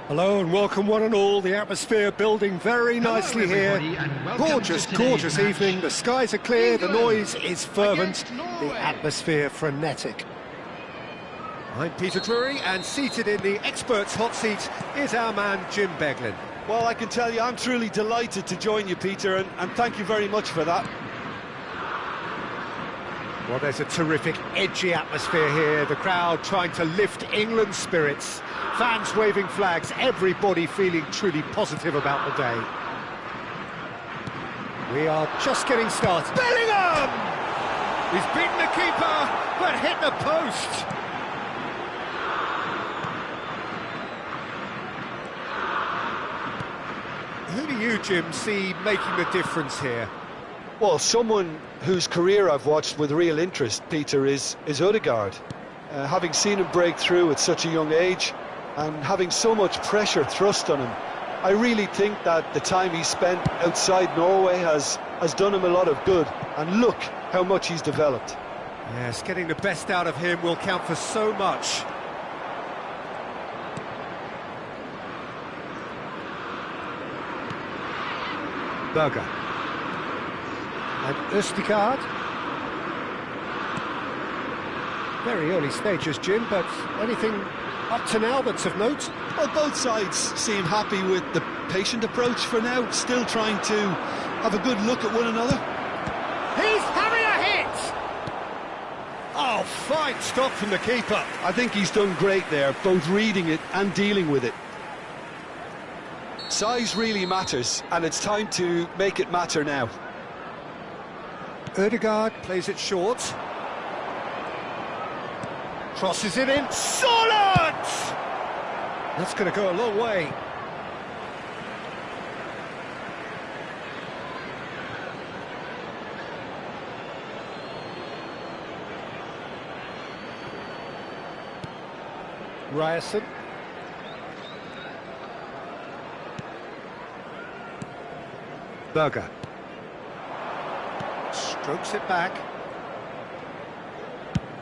Hello and welcome one and all, the atmosphere building very nicely here. Gorgeous, gorgeous evening, the skies are clear, the noise is fervent, the atmosphere frenetic. I'm Peter Drury, and seated in the experts' hot seat is our man Jim Beglin. Well, I can tell you I'm truly delighted to join you, Peter, and thank you very much for that. Well, there's a terrific, edgy atmosphere here, the crowd trying to lift England's spirits, fans waving flags, everybody feeling truly positive about the day. We are just getting started. Bellingham! He's beaten the keeper, but hit the post. Who do you, Jim, see making the difference here? Well, someone whose career I've watched with real interest, Peter, is Odegaard. Having seen him break through at such a young age and having so much pressure thrust on him, I really think that the time he spent outside Norway has done him a lot of good. And look how much he's developed. Yes, getting the best out of him will count for so much. Berger. And Østigard. Very early stages, Jim, but anything up to now that's of note? Well, both sides seem happy with the patient approach for now, still trying to have a good look at one another. He's having a hit! Oh, fine stop from the keeper. I think he's done great there, both reading it and dealing with it. Size really matters, and it's time to make it matter now. Ødegaard plays it short. Crosses it in. Solid! That's going to go a long way. Ryerson. Berger. Strokes it back.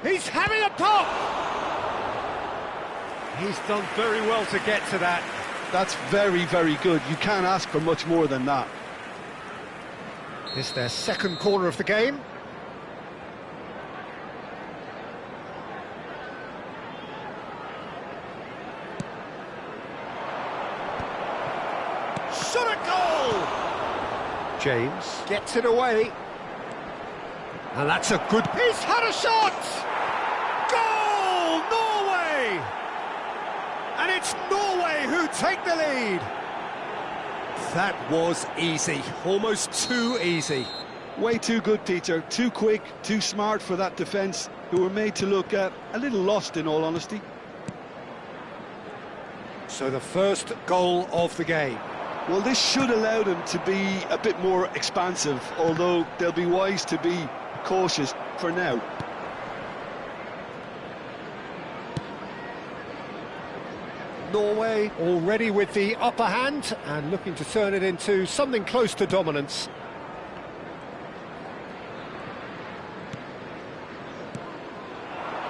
He's having a pop! He's done very well to get to that. That's very, very good. You can't ask for much more than that. It's their second corner of the game. shot at goal! James gets it away. And that's a good... He's had a shot! Goal! Norway! And it's Norway who take the lead. That was easy, almost too easy. Way too good, Peter. Too quick, too smart for that defence, who were made to look a little lost, in all honesty. So the first goal of the game. Well, this should allow them to be a bit more expansive, although they'll be wise to be cautious for now. Norway already with the upper hand and looking to turn it into something close to dominance.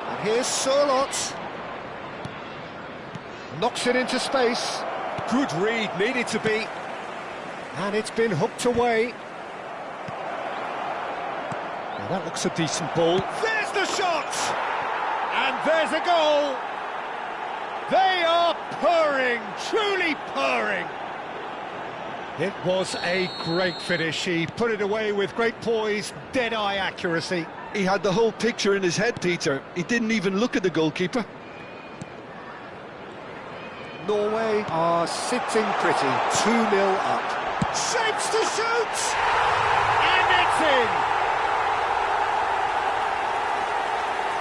And here's Sørloth. Knocks it into space. Good read, needed to be. And it's been hooked away. Now that looks a decent ball. There's the shot! And there's a goal! They are purring, truly purring. It was a great finish. He put it away with great poise, dead-eye accuracy. He had the whole picture in his head, Peter. He didn't even look at the goalkeeper. Norway are sitting pretty, 2-0 up. Shapes to shoot! And it's in!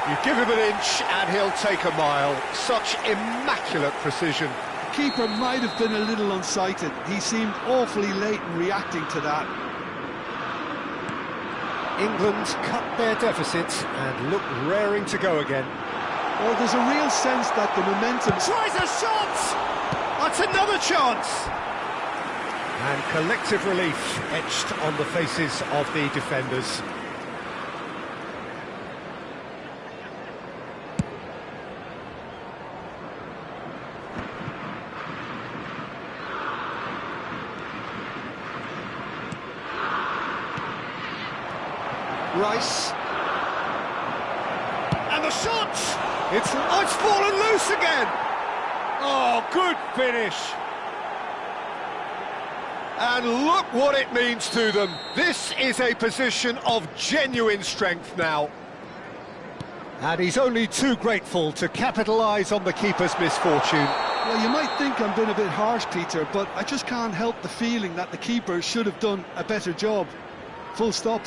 You give him an inch and he'll take a mile. Such immaculate precision. The keeper might have been a little unsighted. He seemed awfully late in reacting to that. England cut their deficit and look raring to go again. Well, there's a real sense that the momentum... Tries a shot! That's another chance! And collective relief etched on the faces of the defenders. Rice. And the shot! It's fallen loose again! Oh, good finish! And look what it means to them. This is a position of genuine strength now. And he's only too grateful to capitalise on the keeper's misfortune. Well, you might think I'm being a bit harsh, Peter, but I just can't help the feeling that the keeper should have done a better job. Full stop.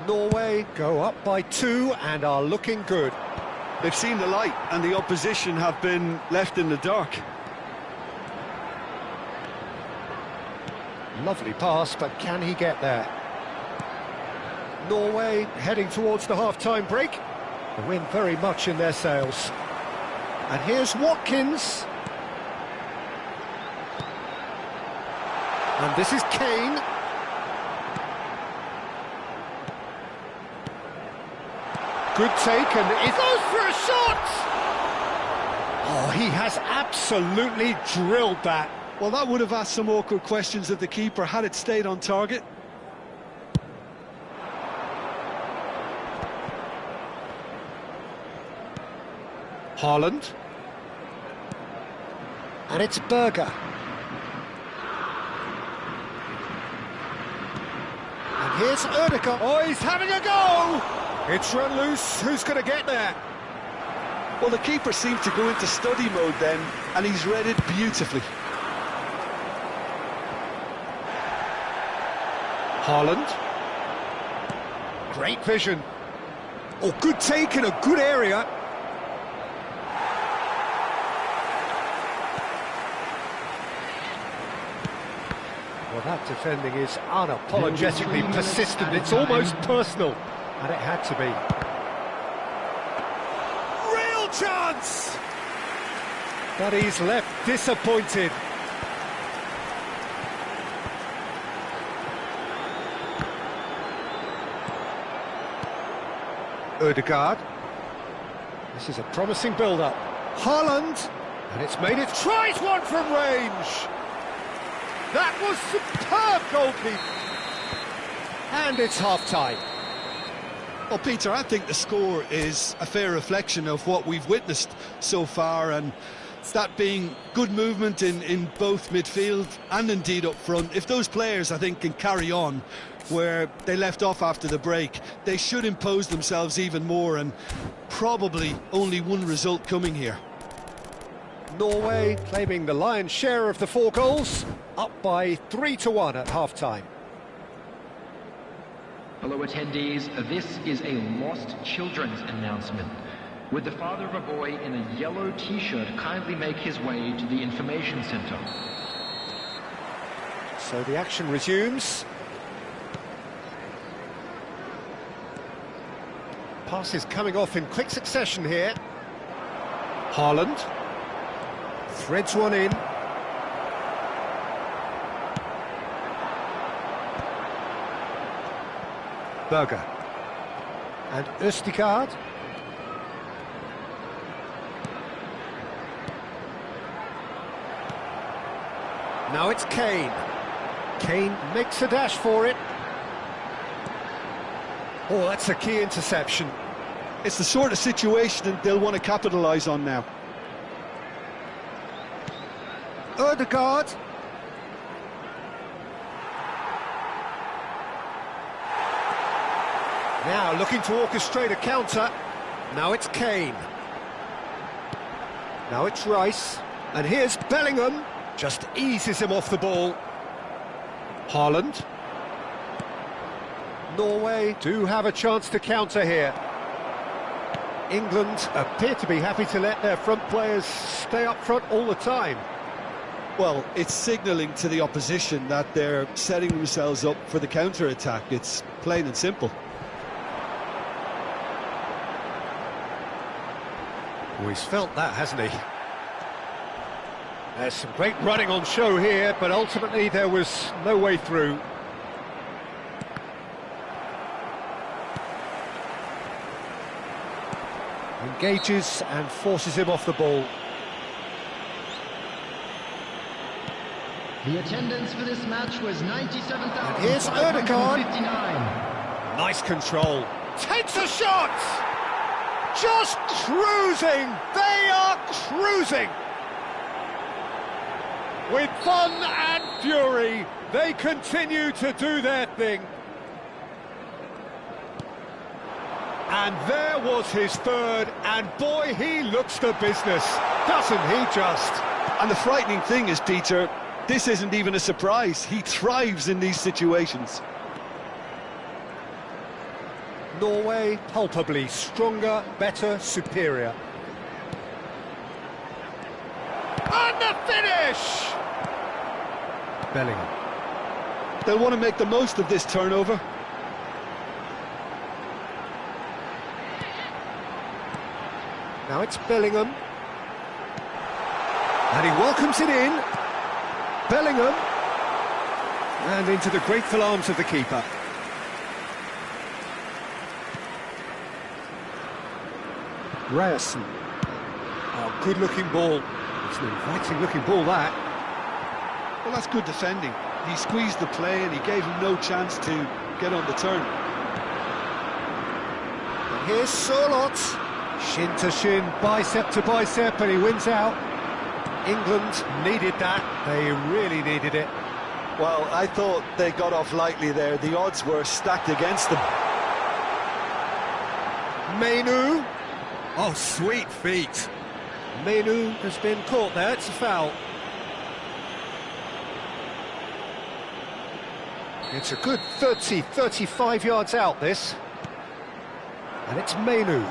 Norway go up by 2 and are looking good. They've seen the light and the opposition have been left in the dark. Lovely pass, but can he get there? Norway heading towards the half-time break. The wind very much in their sails. And here's Watkins. And this is Kane. Good take, and it goes for a shot! Oh, he has absolutely drilled that. Well, that would have asked some awkward questions of the keeper had it stayed on target. Haaland. And it's Berger. And here's Ødegaard. Oh, he's having a go! It's run loose. Who's going to get there? Well, the keeper seemed to go into study mode then, and he's read it beautifully. Haaland. Great vision. Oh, good take in a good area. Well, that defending is unapologetically persistent. It's almost personal. And it had to be. Real chance! But he's left disappointed. Ødegaard. This is a promising build-up. Haaland. And it's made it. Tries one from range. That was superb goalkeeping. And it's half-time. Well, Peter, I think the score is a fair reflection of what we've witnessed so far, and that being good movement in both midfield and indeed up front. If those players, I think, can carry on where they left off after the break, they should impose themselves even more, and probably only one result coming here. Norway claiming the lion's share of the 4 goals, up by 3-1 at half-time. Hello attendees, this is a lost children's announcement. Would the father of a boy in a yellow t-shirt kindly make his way to the information centre? So the action resumes. Passes coming off in quick succession here. Haaland threads one in. Berger and Østigard. Now it's Kane. Kane makes a dash for it. Oh, that's a key interception. It's the sort of situation they'll want to capitalise on now. Ødegaard. Now looking to orchestrate a counter. Now it's Kane. Now it's Rice. And here's Bellingham. Just eases him off the ball. Haaland. Norway do have a chance to counter here. England appear to be happy to let their front players stay up front all the time. Well, it's signalling to the opposition that they're setting themselves up for the counter-attack. It's plain and simple. Oh, he's felt that, hasn't he? There's some great running on show here, but ultimately there was no way through. Engages and forces him off the ball. The attendance for this match was 97,559. And here's Ødegaard. Nice control. Takes a shot! Just cruising! They are cruising! With fun and fury, they continue to do their thing. And there was his third, and boy, he looks the business, doesn't he just? And the frightening thing is, Peter, this isn't even a surprise. He thrives in these situations. Norway palpably stronger, better, superior. And the finish! Bellingham. They'll want to make the most of this turnover. Now it's Bellingham. And he welcomes it in. Bellingham. And into the grateful arms of the keeper. Ryerson. Oh, good-looking ball. It's an inviting-looking ball, that. Well, that's good defending. He squeezed the play and he gave him no chance to get on the turn. And here's Sørloth. Shin to shin, bicep to bicep, and he wins out. England needed that. They really needed it. Well, I thought they got off lightly there. The odds were stacked against them. Menu. Oh, sweet feet. Menu has been caught there. It's a foul. It's a good 30, 35 yards out, this. And it's Menu.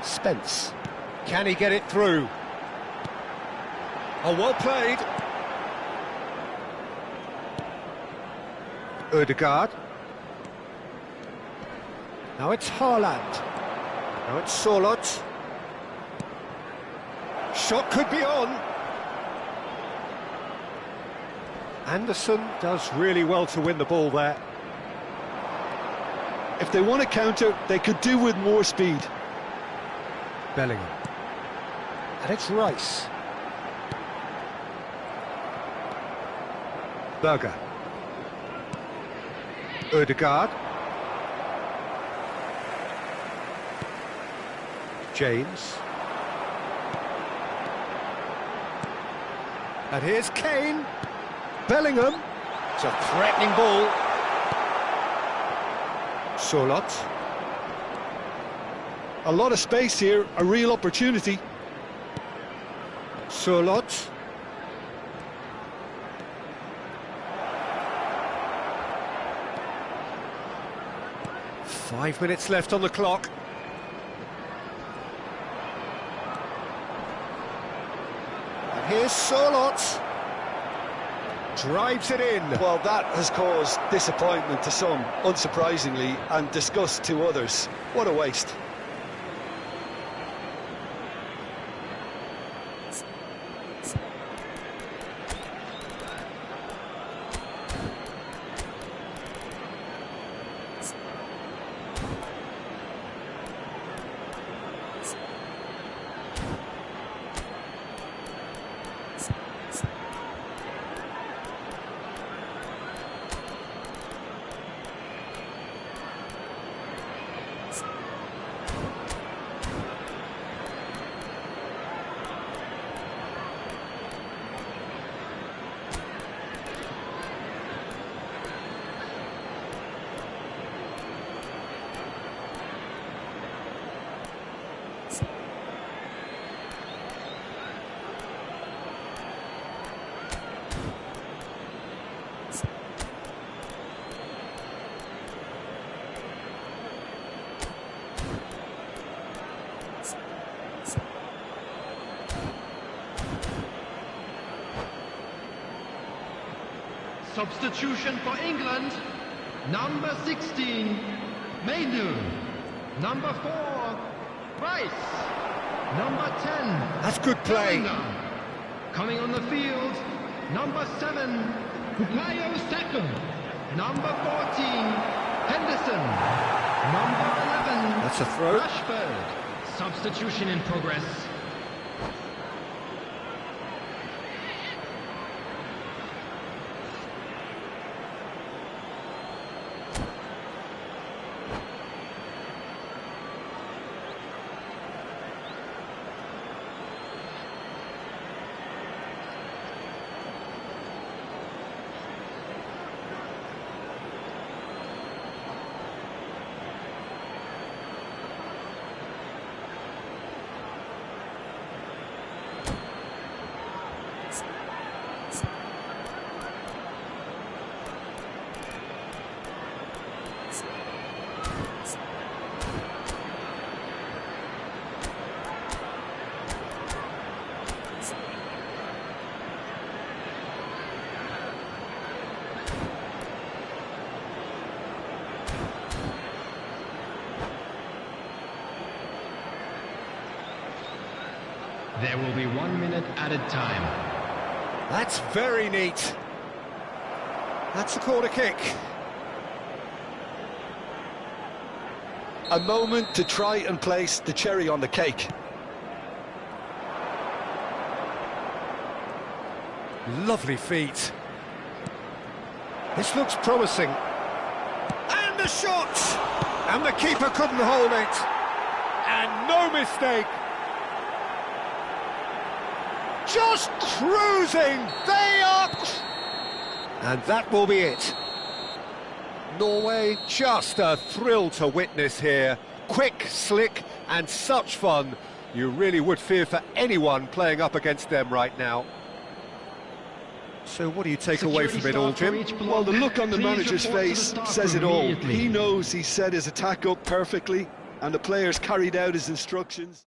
Spence. Can he get it through? Oh, well played. Ødegaard. Now it's Haaland. Now it's Sørloth. Shot could be on. Anderson does really well to win the ball there. If they want to counter, they could do with more speed. Bellingham. And it's Rice. Berger. Ødegaard. James. And here's Kane. Bellingham. It's a threatening ball. Solot. A lot of space here, a real opportunity. Solot. Five minutes left on the clock. And here's Solot. Drives it in. Well, that has caused disappointment to some, unsurprisingly, and disgust to others. What a waste. Substitution for England, number 16, Mainu, number 4, Rice, number 10, That's good play. Bellingham. Coming on the field, number 7, Bukayo Saka, number 14, Henderson, number 11, That's a throw. Rashford. Substitution in progress. There will be 1 minute added time. That's very neat. That's a corner kick. A moment to try and place the cherry on the cake. Lovely feet. This looks promising. And the shot! And the keeper couldn't hold it. And no mistake. Just cruising. They are... And that will be it. Norway, just a thrill to witness here. Quick, slick, and such fun. You really would fear for anyone playing up against them right now. So what do you take away from it all, Jim? Well, the look on the manager's face says it all. He knows he set his attack up perfectly, and the players carried out his instructions.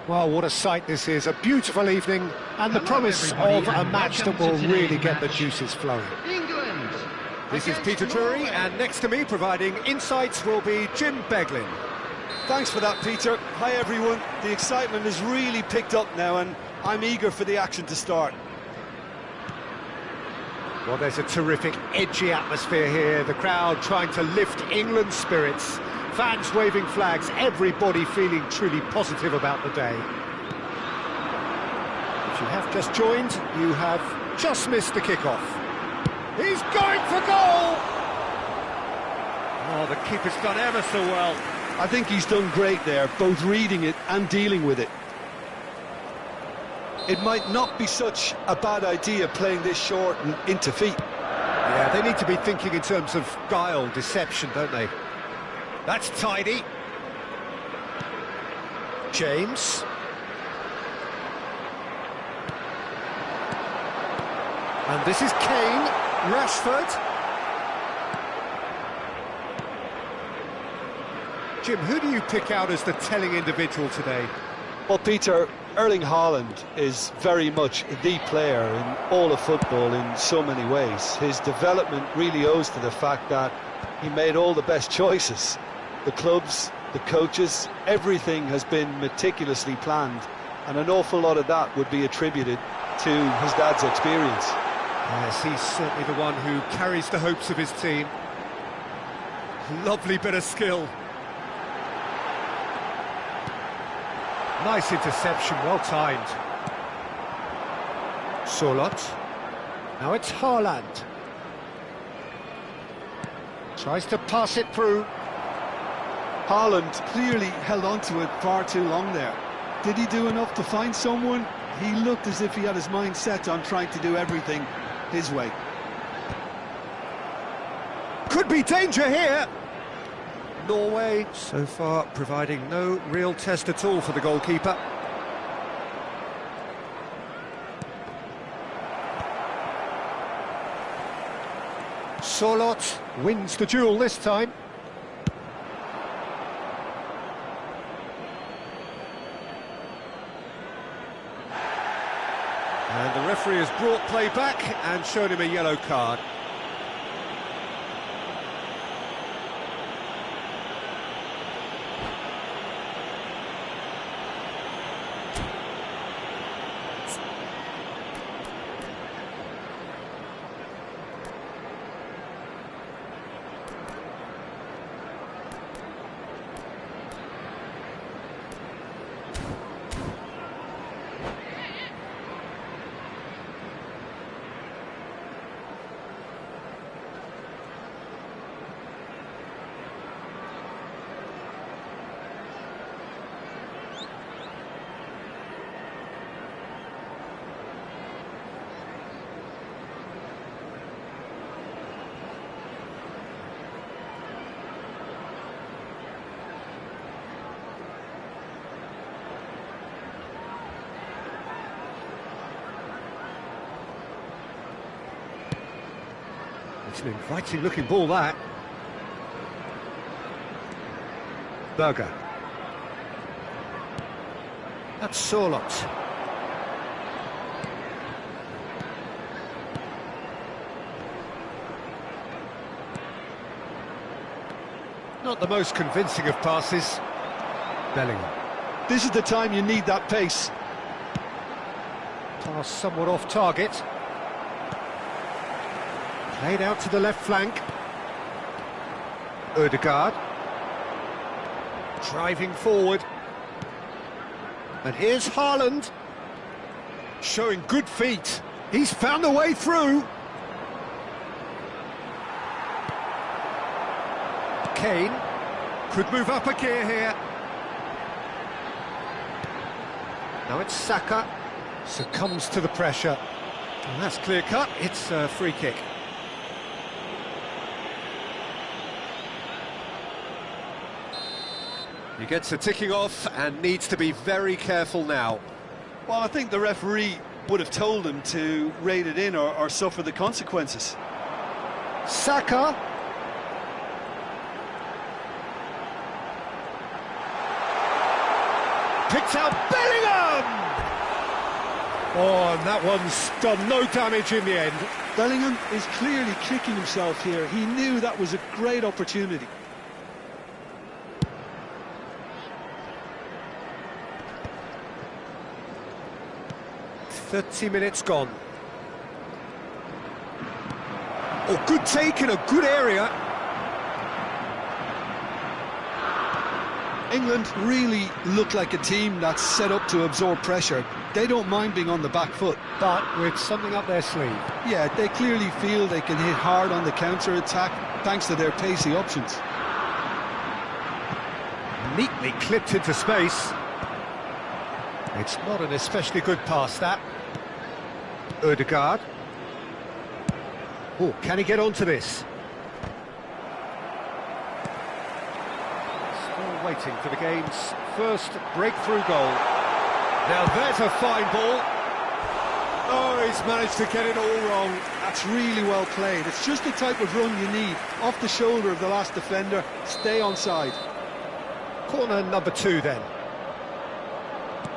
Well, what a sight this is. A beautiful evening and the promise of a match that will really get the juices flowing. England. This is Peter Drury, and next to me providing insights will be Jim Beglin. Thanks for that, Peter. Hi, everyone. The excitement has really picked up now, and I'm eager for the action to start. Well, there's a terrific, edgy atmosphere here. The crowd trying to lift England's spirits. Fans waving flags, everybody feeling truly positive about the day. If you have just joined, you have just missed the kickoff. He's going for goal! Oh, the keeper's done ever so well. I think he's done great there, both reading it and dealing with it. It might not be such a bad idea playing this short and into feet. Yeah, they need to be thinking in terms of guile, deception, don't they? That's tidy. James. And this is Kane. Rashford. Jim, who do you pick out as the telling individual today? Well, Peter, Erling Haaland is very much the player in all of football in so many ways. His development really owes to the fact that he made all the best choices. The clubs, the coaches, everything has been meticulously planned, and an awful lot of that would be attributed to his dad's experience. Yes, he's certainly the one who carries the hopes of his team. Lovely bit of skill. Nice interception, well timed. Solot. Now it's Haaland. Tries to pass it through. Haaland clearly held on to it far too long there. Did he do enough to find someone? He looked as if he had his mind set on trying to do everything his way. Could be danger here. Norway, so far, providing no real test at all for the goalkeeper. Solot wins the duel this time. And the referee has brought play back and shown him a yellow card. It's an inviting-looking ball, that. Berger. That's Sorlot. Not the most convincing of passes. Bellingham. This is the time you need that pace. Pass somewhat off target. Played out to the left flank. Ødegaard. Driving forward. And here's Haaland. Showing good feet. He's found a way through. Kane could move up a gear here. Now it's Saka. Succumbs to the pressure. And that's clear cut. It's a free kick. He gets a ticking off and needs to be very careful now. Well, I think the referee would have told him to rein it in or suffer the consequences. Saka. Picked out Bellingham! Oh, and that one's done no damage in the end. Bellingham is clearly kicking himself here. He knew that was a great opportunity. "30 minutes gone." Oh, good take in a good area. England really look like a team that's set up to absorb pressure. They don't mind being on the back foot. But with something up their sleeve. Yeah, they clearly feel they can hit hard on the counter-attack thanks to their pacey options. Neatly clipped into space. It's not an especially good pass, that. Ødegaard. Oh, can he get onto this? Still waiting for the game's first breakthrough goal. Now there's a fine ball. Oh, he's managed to get it all wrong. That's really well played. It's just the type of run you need. Off the shoulder of the last defender, stay onside. Corner number 2 then.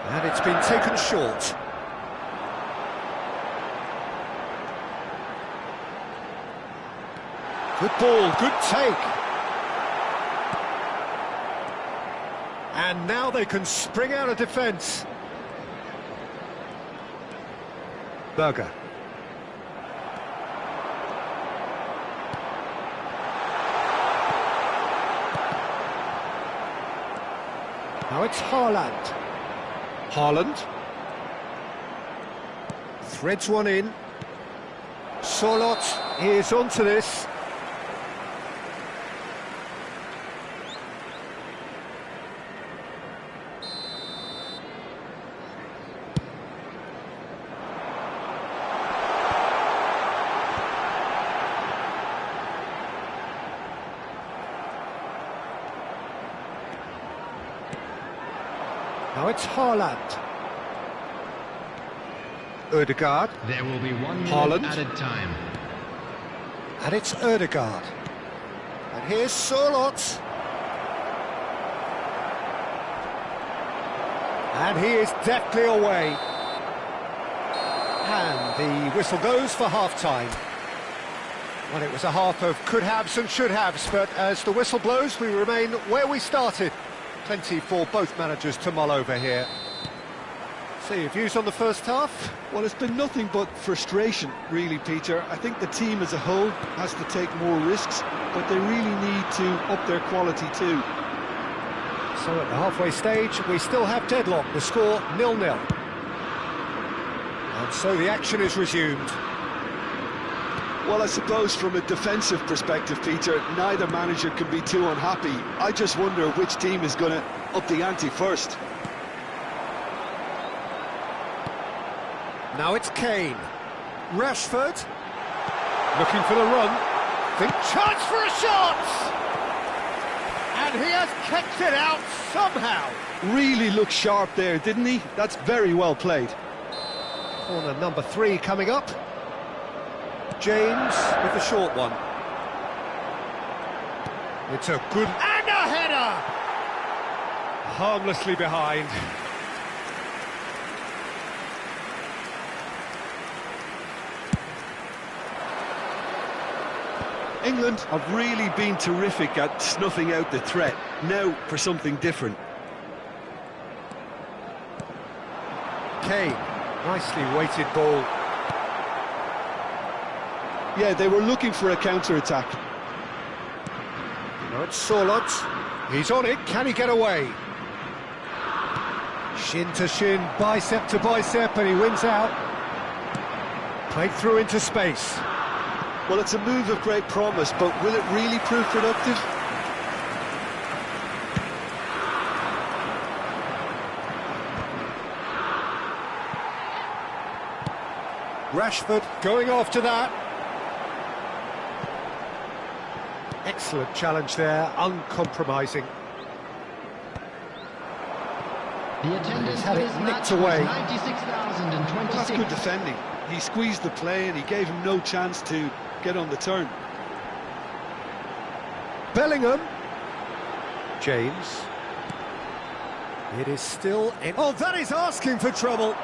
And it's been taken short. Good ball, good take. And now they can spring out of defence. Berger. Now it's Haaland. Haaland. Threads one in. Sorlot is onto this. Now it's Haaland. Ødegaard. There will be 1 Haaland. minute added time. And it's Ødegaard. And here's Sorlot. And he is deftly away. And the whistle goes for half-time. Well, it was a half of could-haves and should-haves, but as the whistle blows, we remain where we started. Plenty for both managers to mull over here. So, your views on the first half? Well, it's been nothing but frustration, really, Peter. I think the team as a whole has to take more risks, but they really need to up their quality too. So at the halfway stage, we still have deadlock, the score 0-0. And so the action is resumed. Well, I suppose from a defensive perspective, Peter, neither manager can be too unhappy. I just wonder which team is going to up the ante first. Now it's Kane. Rashford. Looking for the run. Think chance for a shot! And he has kept it out somehow. Really looked sharp there, didn't he? That's very well played. Corner number 3 coming up. James with the short one. It's a good... and a header! Harmlessly behind. England have really been terrific at snuffing out the threat. Now for something different. Kane, nicely weighted ball. Yeah, they were looking for a counter-attack. Now it's Sorlot. He's on it. Can he get away? Shin to shin, bicep to bicep, and he wins out. Played through into space. Well, it's a move of great promise, but will it really prove productive? Rashford going after that. Excellent challenge there, uncompromising. The attendance had for it this nicked match away. was 96,026. That's good defending. He squeezed the play and he gave him no chance to get on the turn. Bellingham. James. It is still in. Oh, that is asking for trouble.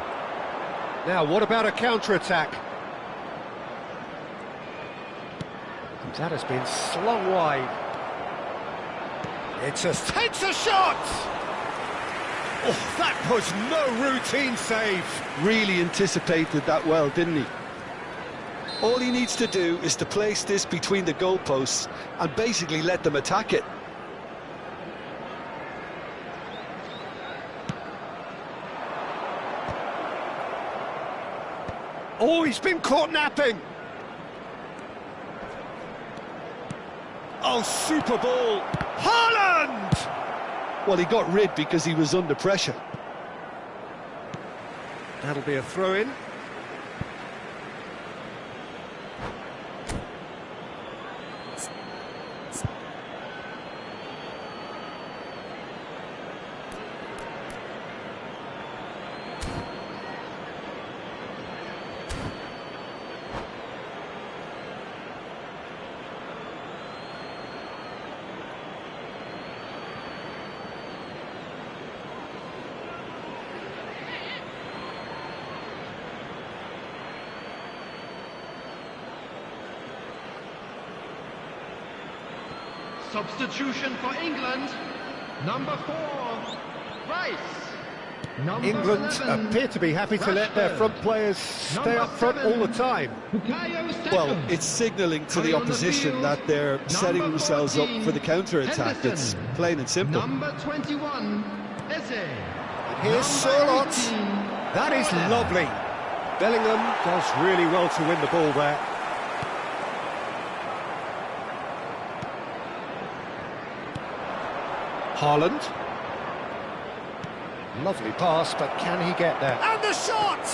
Now, what about a counter-attack? That has been slung wide. Takes a shot! Oh, that was no routine save. Really anticipated that well, didn't he? All he needs to do is to place this between the goalposts and basically let them attack it. Oh, he's been caught napping. Oh, super ball. Haaland! Well, he got rid because he was under pressure. That'll be a throw-in. Substitution for England, number 4, Rice. Number England 11, appear to be happy to let their front players stay up front all the time. Well, it's signalling to the opposition that they're setting themselves up for the counter-attack. It's plain and simple. Number 21, Eze. Here's Sorlot. That is lovely. Bellingham does really well to win the ball there. Haaland. Lovely pass, but can he get there? And the shot!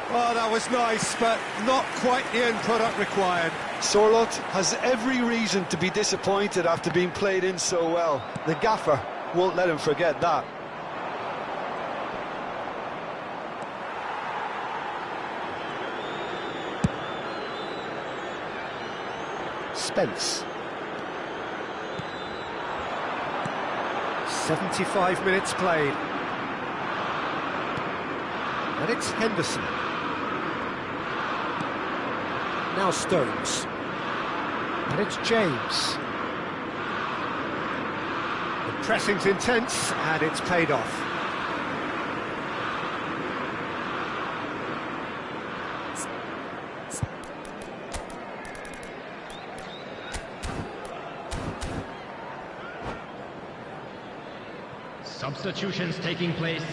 Oh, that was nice, but not quite the end product required. Sorlot has every reason to be disappointed after being played in so well. The gaffer won't let him forget that. Spence. 75 minutes played. And it's Henderson. Now Stones. And it's James. The pressing's intense, and it's paid off. Substitutions taking place.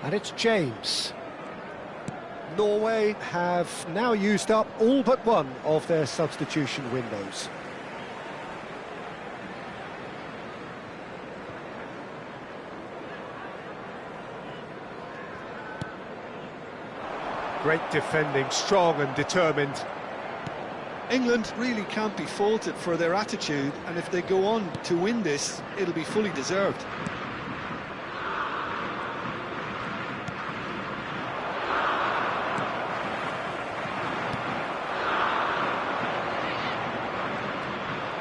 And it's James. Norway have now used up all but one of their substitution windows. Great defending, strong and determined. England really can't be faulted for their attitude, and if they go on to win this, it'll be fully deserved.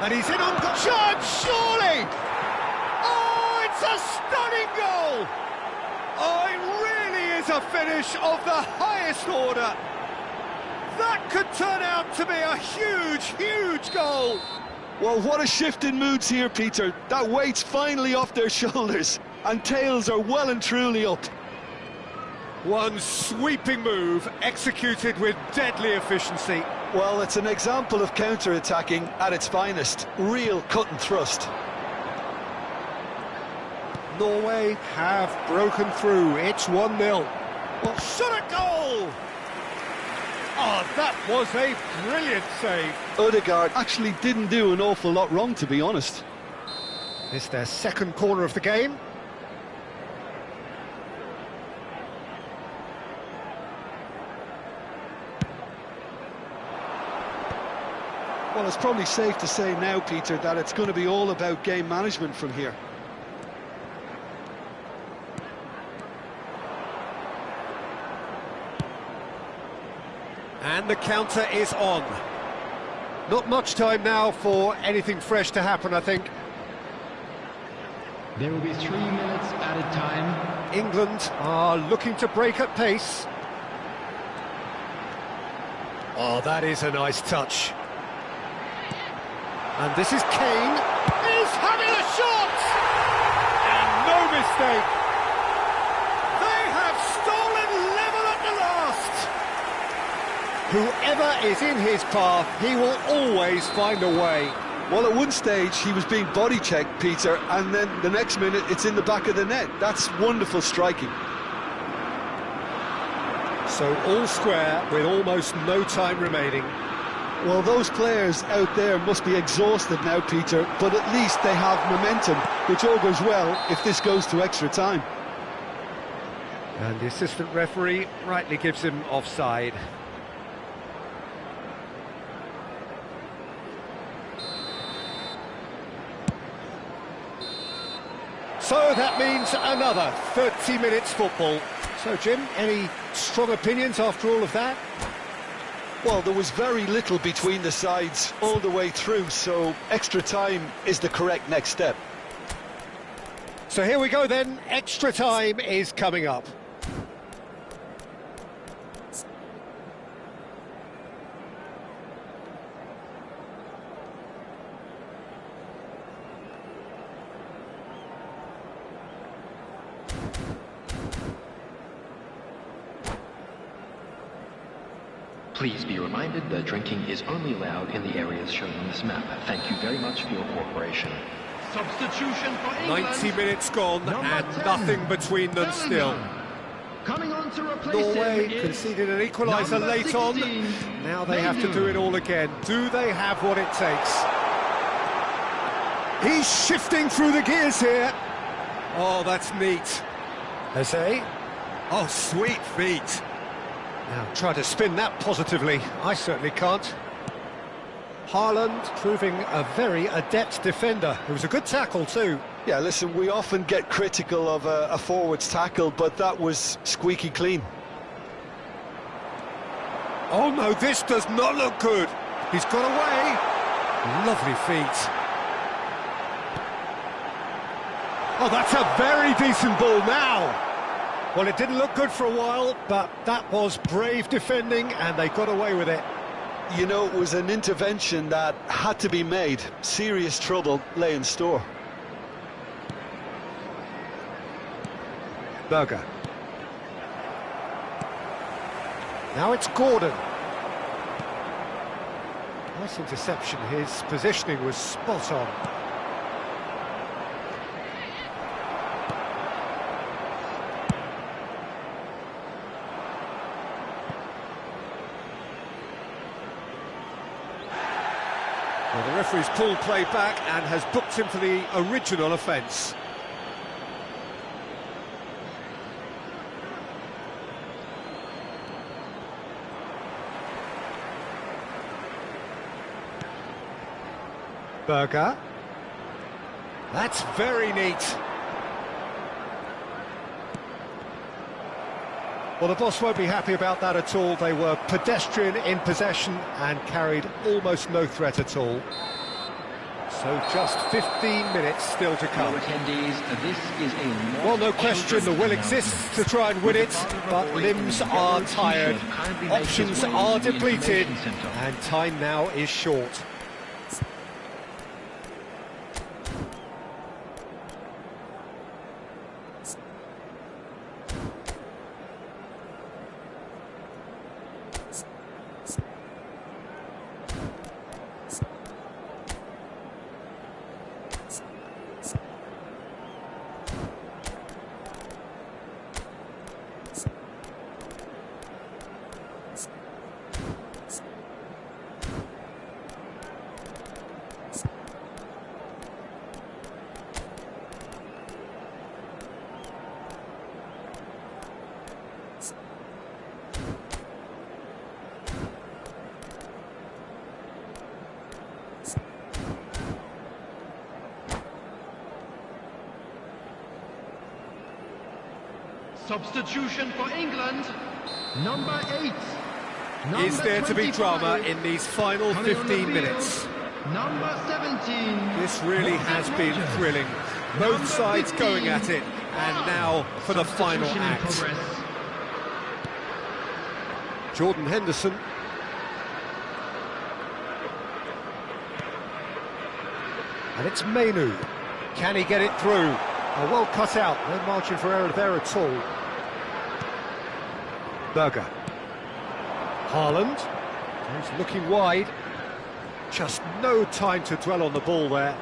And he's in on shot, surely! Oh, it's a stunning goal! Oh, it really is a finish of the highest order. That could turn out to be a huge, huge goal. Well, what a shift in moods here, Peter. That weight's finally off their shoulders, and tails are well and truly up. One sweeping move, executed with deadly efficiency. Well, it's an example of counter-attacking at its finest. Real cut and thrust. Norway have broken through. It's 1-0. Well, shot a goal! Oh, that was a brilliant save. Odegaard actually didn't do an awful lot wrong, to be honest. It's their second corner of the game. Well, it's probably safe to say now, Peter, that it's going to be all about game management from here. And the counter is on. Not much time now for anything fresh to happen, I think. There will be 3 minutes added time. England are looking to break at pace. Oh, that is a nice touch. And this is Kane. He's having a shot! And no mistake. They have stolen level at the last. Whoever is in his path, he will always find a way. Well, at one stage, he was being body-checked, Peter, and then the next minute, it's in the back of the net. That's wonderful striking. So all square with almost no time remaining. Well, those players out there must be exhausted now, Peter, but at least they have momentum, which all goes well if this goes to extra time. And the assistant referee rightly gives him offside. So that means another 30 minutes football. So, Jim, any strong opinions after all of that? Well, there was very little between the sides all the way through, so extra time is the correct next step. So here we go then, extra time is coming up. Please be reminded that drinking is only allowed in the areas shown on this map. Thank you very much for your cooperation. Substitution for England. 90 minutes gone and nothing between them still. Coming on to replace Norway him conceded an equaliser late on. Now they have to do it all again. Do they have what it takes? He's shifting through the gears here. Oh, that's neat. Jose. Oh, sweet feet. Now try to spin that positively. I certainly can't. Haaland proving a very adept defender. It was a good tackle too. Yeah, listen, we often get critical of a forward's tackle, but that was squeaky clean. Oh no, this does not look good. He's got away. Lovely feet. Oh, that's a very decent ball now. Well, it didn't look good for a while, but that was brave defending, and they got away with it. You know, it was an intervention that had to be made. Serious trouble lay in store. Berger. Now it's Gordon. Nice interception. His positioning was spot on. Well, the referee's pulled play back and has booked him for the original offence. Berger. That's very neat. Well, the boss won't be happy about that at all. They were pedestrian in possession and carried almost no threat at all. So just 15 minutes still to come. Attendees, this is a Well, no question, the will exists to try and win it, but limbs are tired, options are depleted, and time now is short. Substitution for England, number 8. Is there to be drama in these final 15 minutes? Number 17. This really has been thrilling. Both sides going at it, and now for the final act. Jordan Henderson. And it's Mainu. Can he get it through? Oh, well cut out, no margin for error there at all. Berger. Haaland. He's looking wide. Just no time to dwell on the ball there.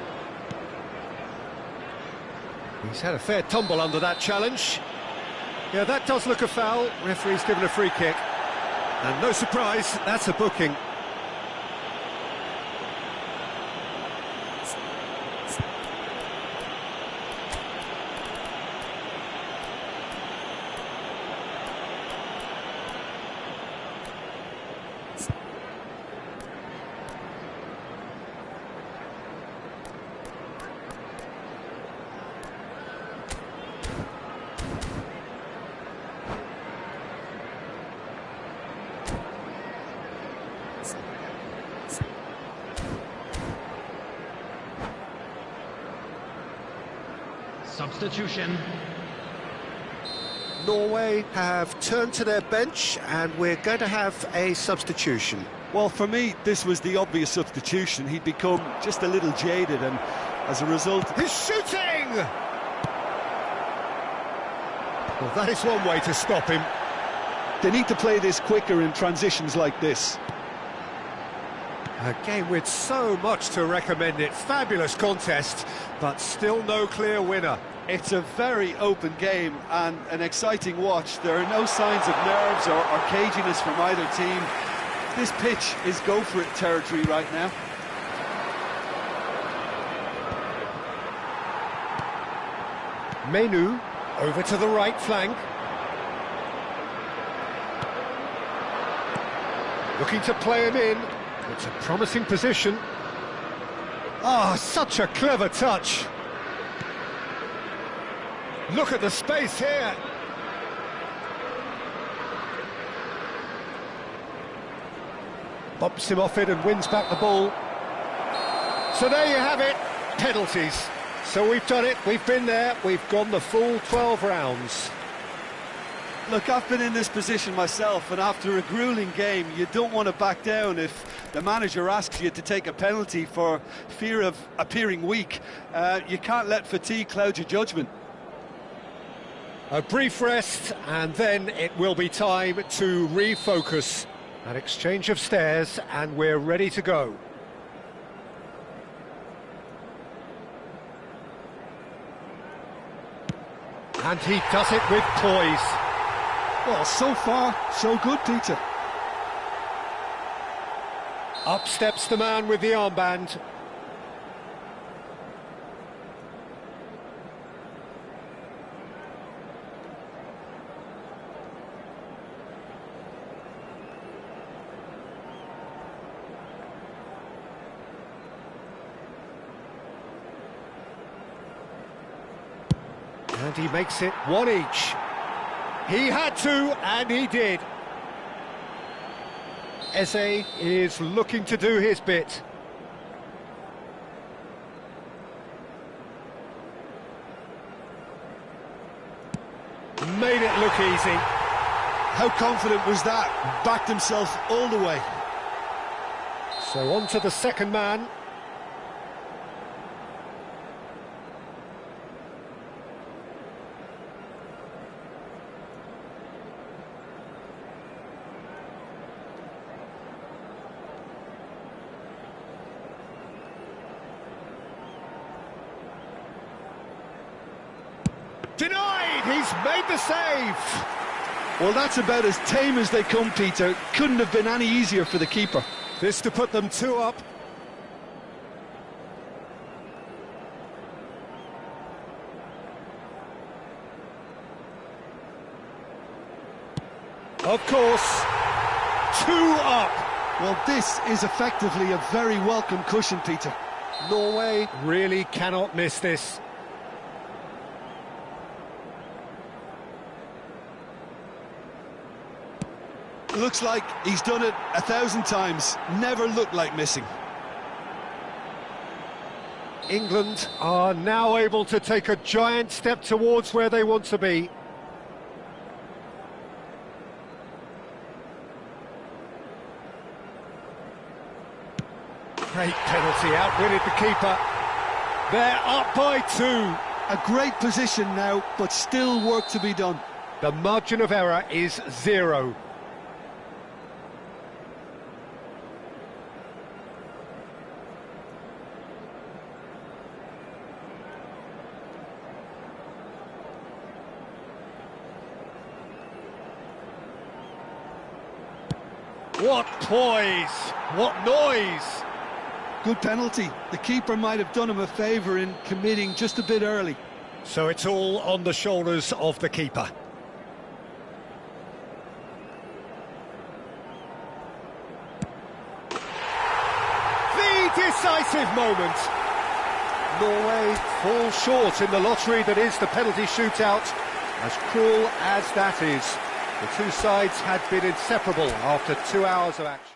He's had a fair tumble under that challenge. Yeah, that does look a foul. Referee's given a free kick. And no surprise, that's a booking. Substitution. Norway have turned to their bench and we're going to have a substitution. Well, for me, this was the obvious substitution. He'd become just a little jaded, and as a result... He's shooting! Well, that is one way to stop him. They need to play this quicker in transitions like this. A game with so much to recommend it. Fabulous contest, but still no clear winner. It's a very open game and an exciting watch. There are no signs of nerves or caginess from either team. This pitch is go-for-it territory right now. Mainu over to the right flank. Looking to play him in. It's a promising position. Ah, such a clever touch. Look at the space here. Bumps him off it and wins back the ball. So there you have it, penalties. So we've done it, we've been there, we've gone the full 12 rounds. Look, I've been in this position myself, and after a gruelling game, you don't want to back down if the manager asks you to take a penalty for fear of appearing weak. You can't let fatigue cloud your judgment. A brief rest, and then it will be time to refocus. An exchange of stares, and we're ready to go. And he does it with poise. Well, so far, so good, Peter. Up steps the man with the armband. And he makes it one each. He had to, and he did. Eze is looking to do his bit. made it look easy. How confident was that? Backed himself all the way. So on to the second man. Denied! He's made the save! Well, that's about as tame as they come, Peter. Couldn't have been any easier for the keeper. This to put them 2 up. Of course, 2 up. Well, this is effectively a very welcome cushion, Peter. Norway really cannot miss this. Looks like he's done it 1,000 times. Never looked like missing. England are now able to take a giant step towards where they want to be. Great penalty, outwitted the keeper. They're up by 2. A great position now, but still work to be done. The margin of error is 0. What poise! What noise! Good penalty. The keeper might have done him a favour in committing just a bit early. So it's all on the shoulders of the keeper. The decisive moment! Norway fall short in the lottery that is the penalty shootout. As cruel as that is, the two sides had been inseparable after 2 hours of action.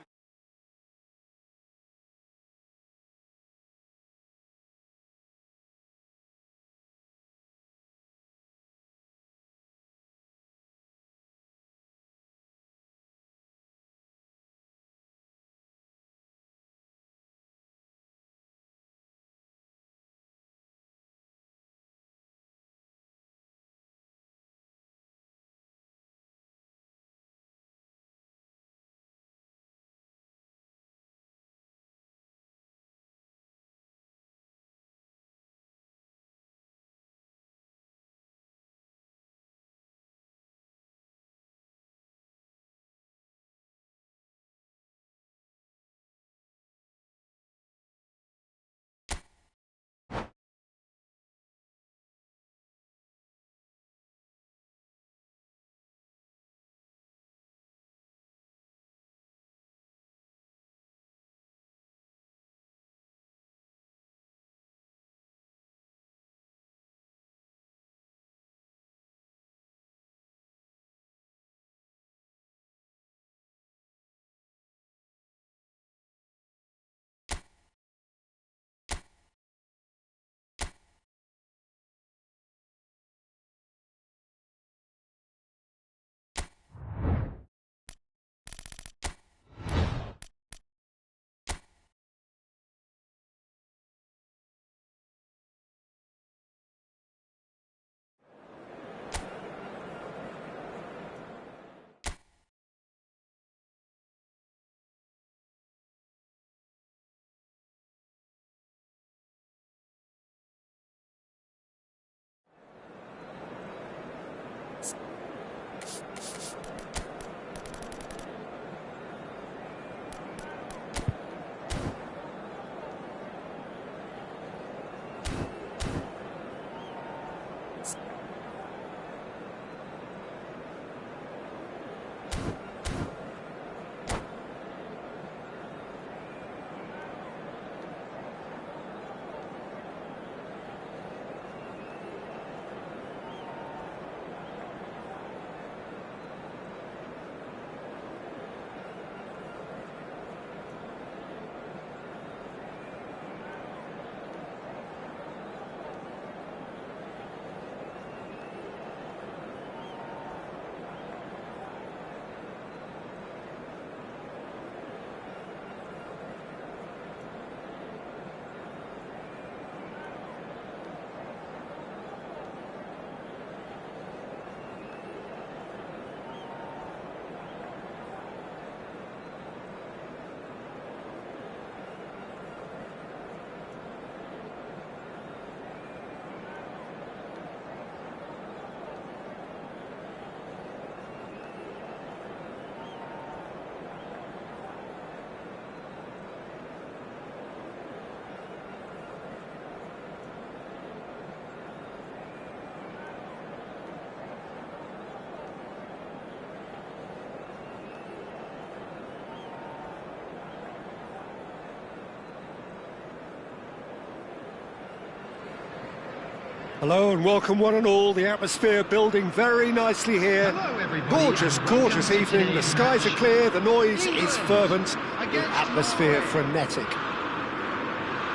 Hello and welcome one and all. The atmosphere building very nicely here. Hello, everybody. Gorgeous, gorgeous evening. The skies are clear, the noise is fervent, the atmosphere frenetic.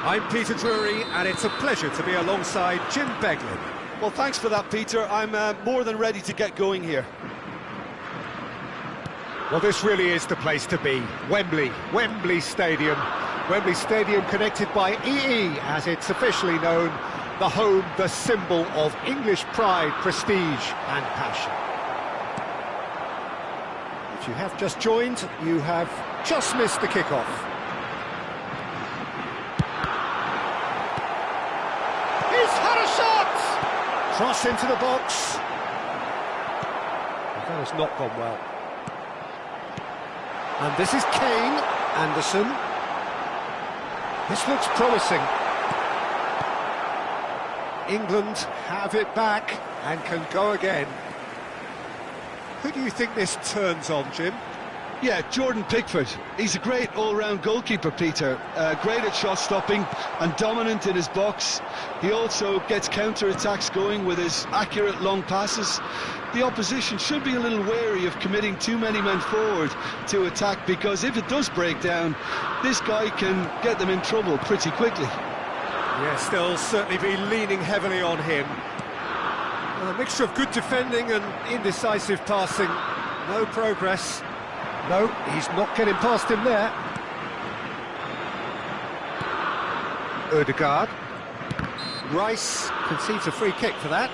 I'm Peter Drury and it's a pleasure to be alongside Jim Beglin. Well, thanks for that, Peter. I'm more than ready to get going here. Well, this really is the place to be. Wembley Stadium. Wembley Stadium connected by EE, as it's officially known. The home, the symbol of English pride, prestige and passion. If you have just joined, you have just missed the kickoff. He's had a shot! Cross into the box. That has not gone well. And this is Kane, Anderson. This looks promising. England have it back and can go again. Who do you think this turns on, Jim? Yeah, Jordan Pickford. He's a great all-round goalkeeper, Peter. Great at shot stopping and dominant in his box. He also gets counter-attacks going with his accurate long passes. The opposition should be a little wary of committing too many men forward to attack, because if it does break down, this guy can get them in trouble pretty quickly. Yes, they'll certainly be leaning heavily on him. A mixture of good defending and indecisive passing. No progress. No, he's not getting past him there. Odegaard. Rice concedes a free kick for that.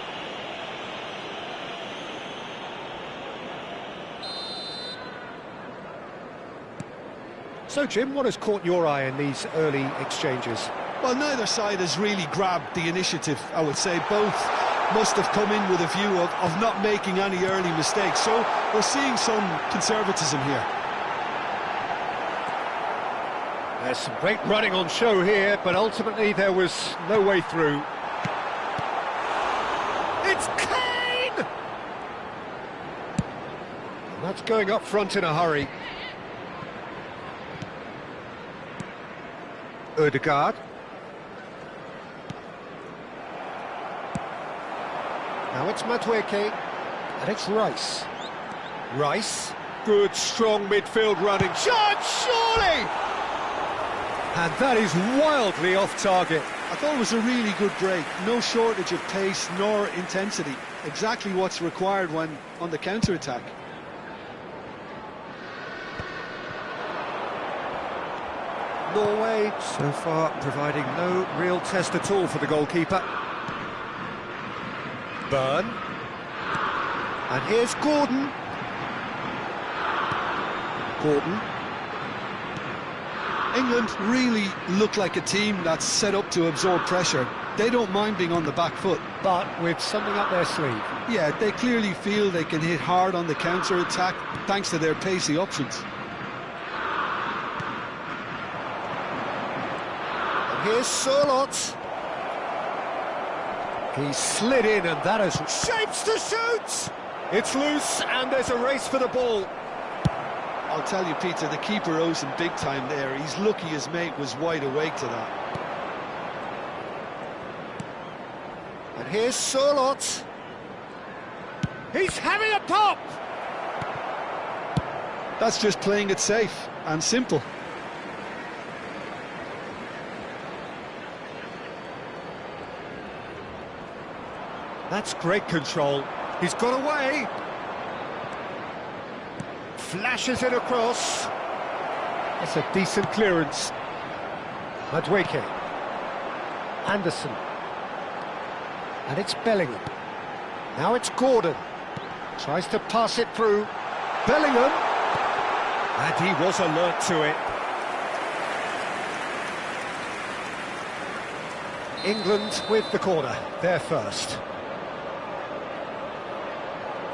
So, Jim, what has caught your eye in these early exchanges? Well, neither side has really grabbed the initiative, I would say. Both must have come in with a view of not making any early mistakes. So we're seeing some conservatism here. There's some great running on show here, but ultimately there was no way through. It's Kane! And that's going up front in a hurry. Odegaard. Now it's Madueke, and it's Rice. Rice, good, strong midfield running. Shot, surely! And that is wildly off target. I thought it was a really good break. No shortage of pace nor intensity. Exactly what's required when on the counter-attack. Norway, so far, providing no real test at all for the goalkeeper. Burn. And here's Gordon. Gordon. England really look like a team that's set up to absorb pressure. They don't mind being on the back foot. But with something up their sleeve. Yeah, they clearly feel they can hit hard on the counter-attack thanks to their pacey options. And here's Sørloth. He slid in and that has shapes to shoot! It's loose and there's a race for the ball. I'll tell you, Peter, the keeper owes him big time there. He's lucky his mate was wide awake to that. And here's Sørloth. He's having a pop! That's just playing it safe and simple. That's great control. He's got away. Flashes it across. That's a decent clearance. Madueke. Anderson. And it's Bellingham. Now it's Gordon. Tries to pass it through. Bellingham. And he was alert to it. England with the corner. They're first.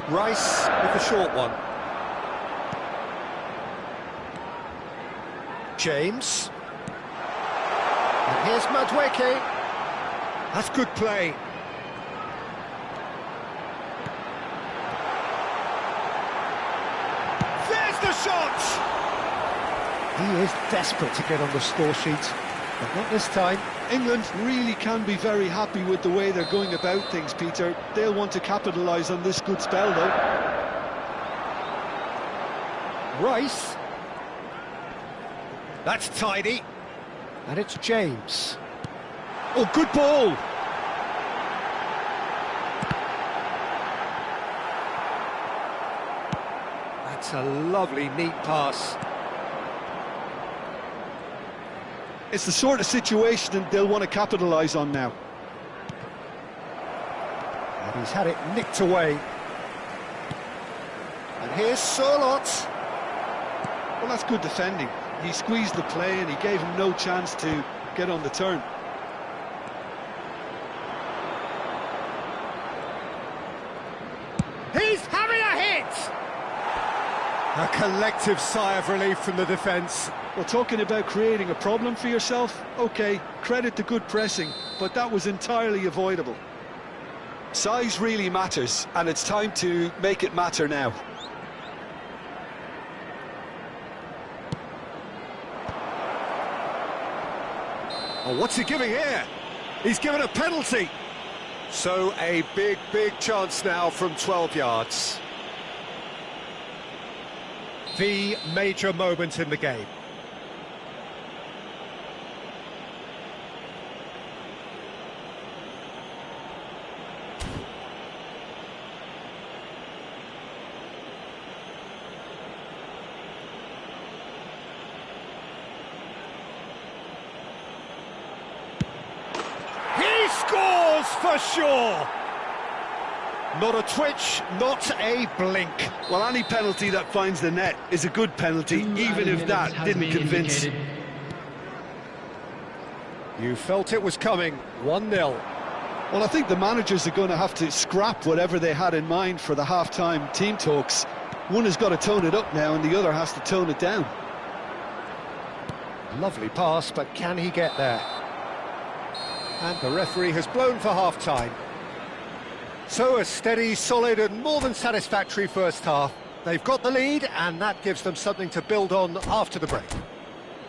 Rice with the short one. James. And here's Madueke. That's good play. There's the shot! He is desperate to get on the score sheet. But not this time. England really can be very happy with the way they're going about things, Peter. They'll want to capitalise on this good spell, though. Rice. That's tidy. And it's James. Oh, good ball! That's a lovely, neat pass. It's the sort of situation that they'll want to capitalise on now. And he's had it nicked away. And here's Surlot. Well, that's good defending. He squeezed the play and he gave him no chance to get on the turn. He's having a hit! A collective sigh of relief from the defence. Well, talking about creating a problem for yourself, OK, credit to good pressing, but that was entirely avoidable. Size really matters, and it's time to make it matter now. Oh, what's he giving here? He's given a penalty. So a big, big chance now from 12 yards. The major moment in the game. He scores for sure! Not a twitch, not a blink. Well, any penalty that finds the net is a good penalty, even if that didn't convince. You felt it was coming, 1-0. Well, I think the managers are going to have to scrap whatever they had in mind for the half-time team talks. One has got to tone it up now, and the other has to tone it down. Lovely pass, but can he get there? And the referee has blown for half-time. So a steady, solid and more than satisfactory first half. They've got the lead and that gives them something to build on after the break.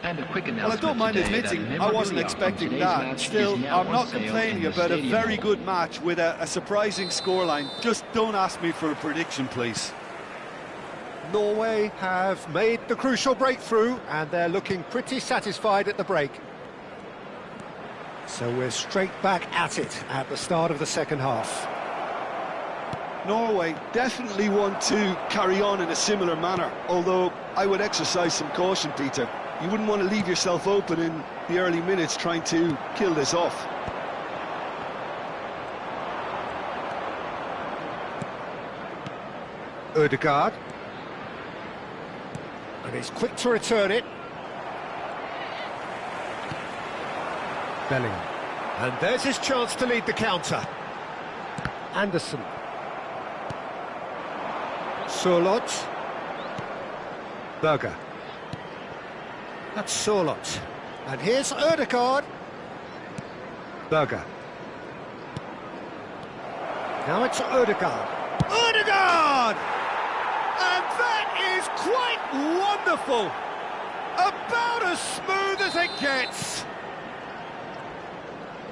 And a quick Well, I announcement don't mind today admitting that I wasn't memorabilia expecting from that. today's match Still, is now I'm on not sale complaining in the about a stadium very now. good match with a surprising scoreline. Just don't ask me for a prediction, please. Norway have made the crucial breakthrough and they're looking pretty satisfied at the break. So we're straight back at it at the start of the second half. Norway definitely want to carry on in a similar manner, although I would exercise some caution, Peter. You wouldn't want to leave yourself open in the early minutes trying to kill this off. Ødegaard. And he's quick to return it. Bellingham. And there's his chance to lead the counter. Anderson. Surlot. Berger. That's Surlot. And here's Ødegaard. Berger. Now it's Ødegaard. Ødegaard! And that is quite wonderful! About as smooth as it gets.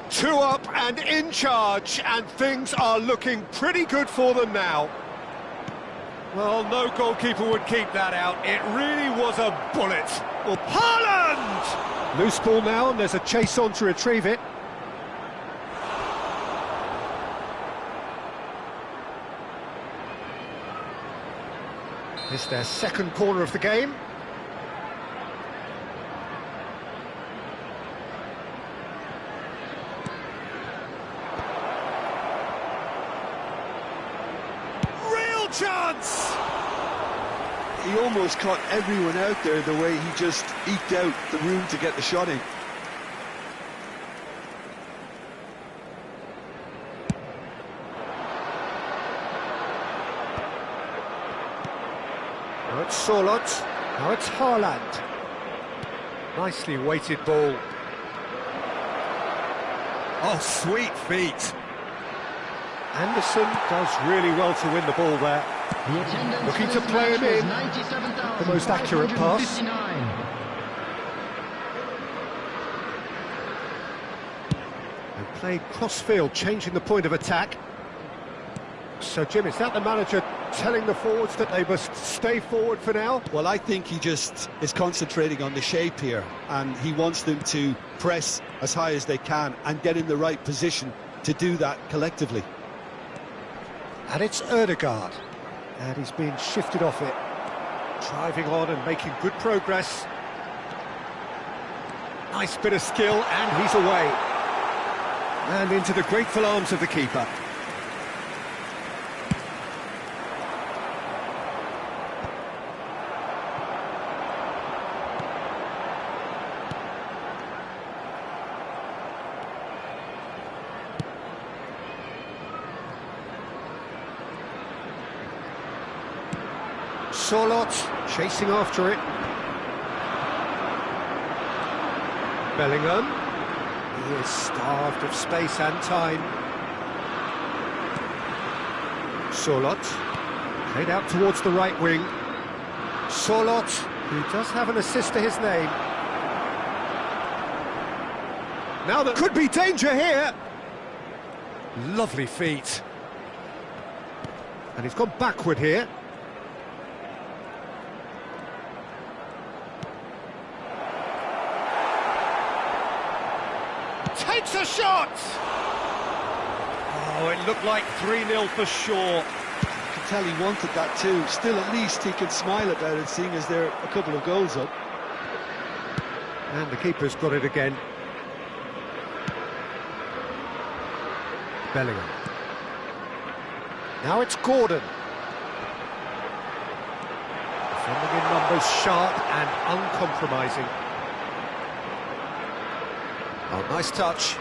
2 up and in charge, and things are looking pretty good for them now. Well, no goalkeeper would keep that out. It really was a bullet. Well, Haaland! Loose ball now, and there's a chase on to retrieve it. It's their second corner of the game. Real chance! He almost caught everyone out there the way he just eked out the room to get the shot in. Now it's Surlot. Now it's Haaland. Nicely weighted ball. Oh, sweet feet. Anderson does really well to win the ball there. Looking to play him in. The most accurate pass. Played cross-field, changing the point of attack. So, Jim, is that the manager telling the forwards that they must stay forward for now? Well, I think he just is concentrating on the shape here, and he wants them to press as high as they can and get in the right position to do that collectively. And it's Ødegaard, and he's been shifted off it. Driving on and making good progress. Nice bit of skill, and he's away. And into the grateful arms of the keeper. Sorlot chasing after it. Bellingham. He is starved of space and time. Sorlot. Played out towards the right wing. Sorlot, who does have an assist to his name. Now there could be danger here. Lovely feet. And he's gone backward here. Takes a shot! Oh, it looked like 3-0 for sure. You can tell he wanted that too. Still, at least he can smile about it, seeing as they're a couple of goals up. And the keeper's got it again. Bellingham. Now it's Gordon. Defending in numbers, sharp and uncompromising. Oh, nice touch.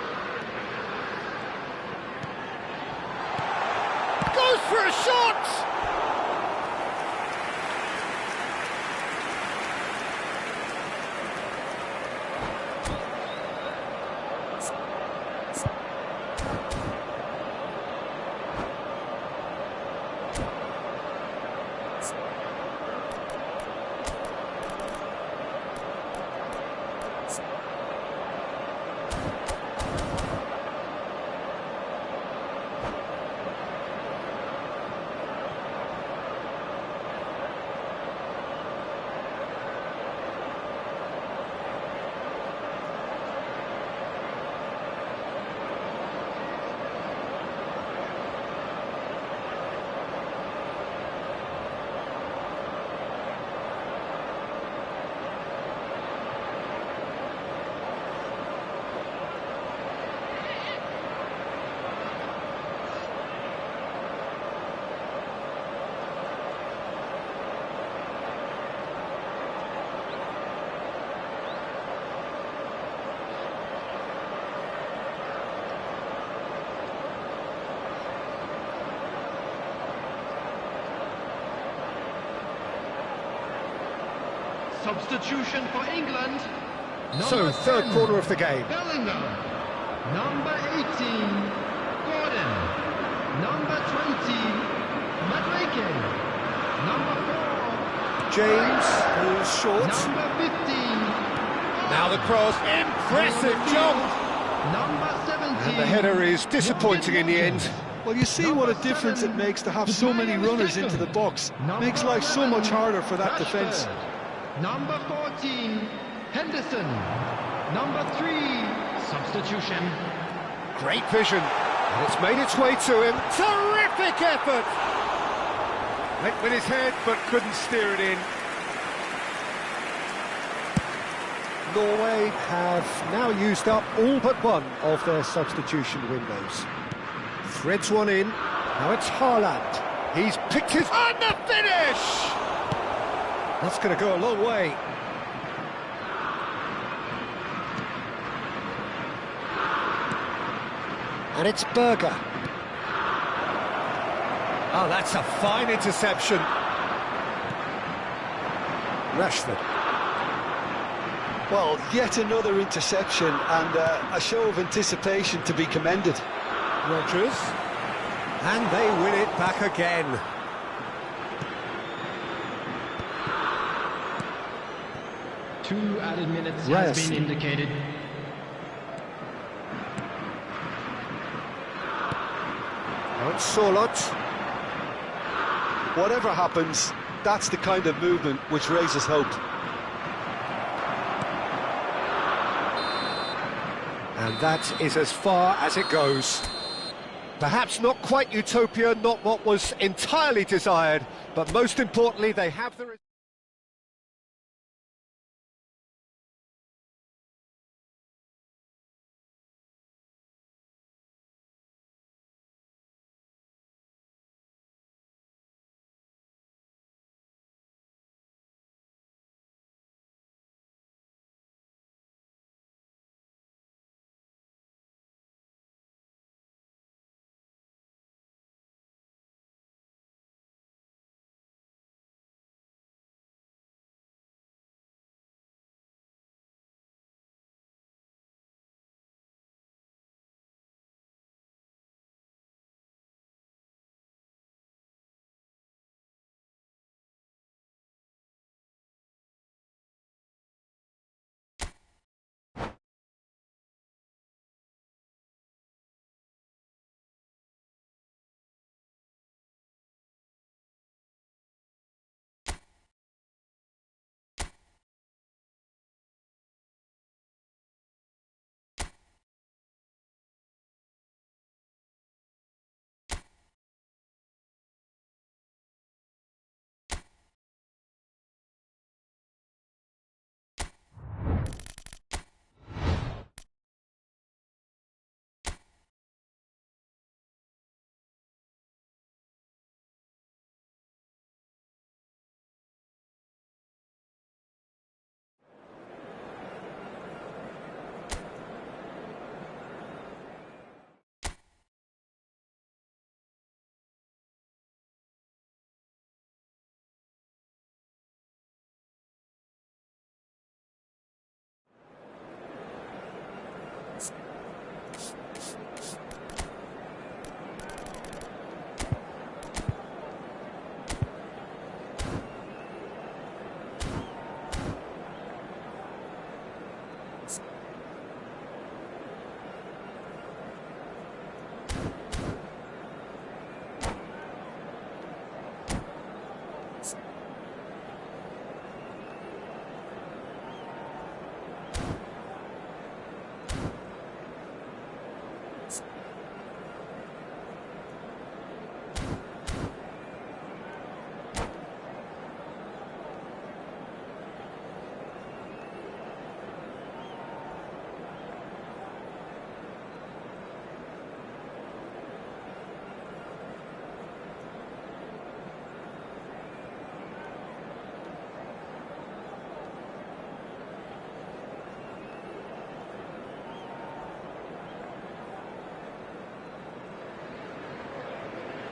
Goes for a shot! Substitution for England. So, third quarter of the game. Bellingham. Number 18, Gordon. Number 20, Madueke. Number 4, James, who's short. number 15. Now the cross. Impressive jump. Number 17. And the header is disappointing in the end. Well, you see what a difference it makes to have so many runners into the box. Makes life so much harder for that defence. Number 14, Henderson. Number 3, substitution. Great vision. And it's made its way to him. Terrific effort! Went with his head, but couldn't steer it in. Norway have now used up all but one of their substitution windows. Threads one in. Now it's Haaland. He's picked his... And the finish! That's going to go a long way. And it's Berger. Oh, that's a fine interception. Rashford. Well, yet another interception and a show of anticipation to be commended. Rodgers. And they win it back again. Two added minutes Yes. has been indicated. Solot. Whatever happens, that's the kind of movement which raises hope. And that is as far as it goes. Perhaps not quite utopia, not what was entirely desired, but most importantly, they have the...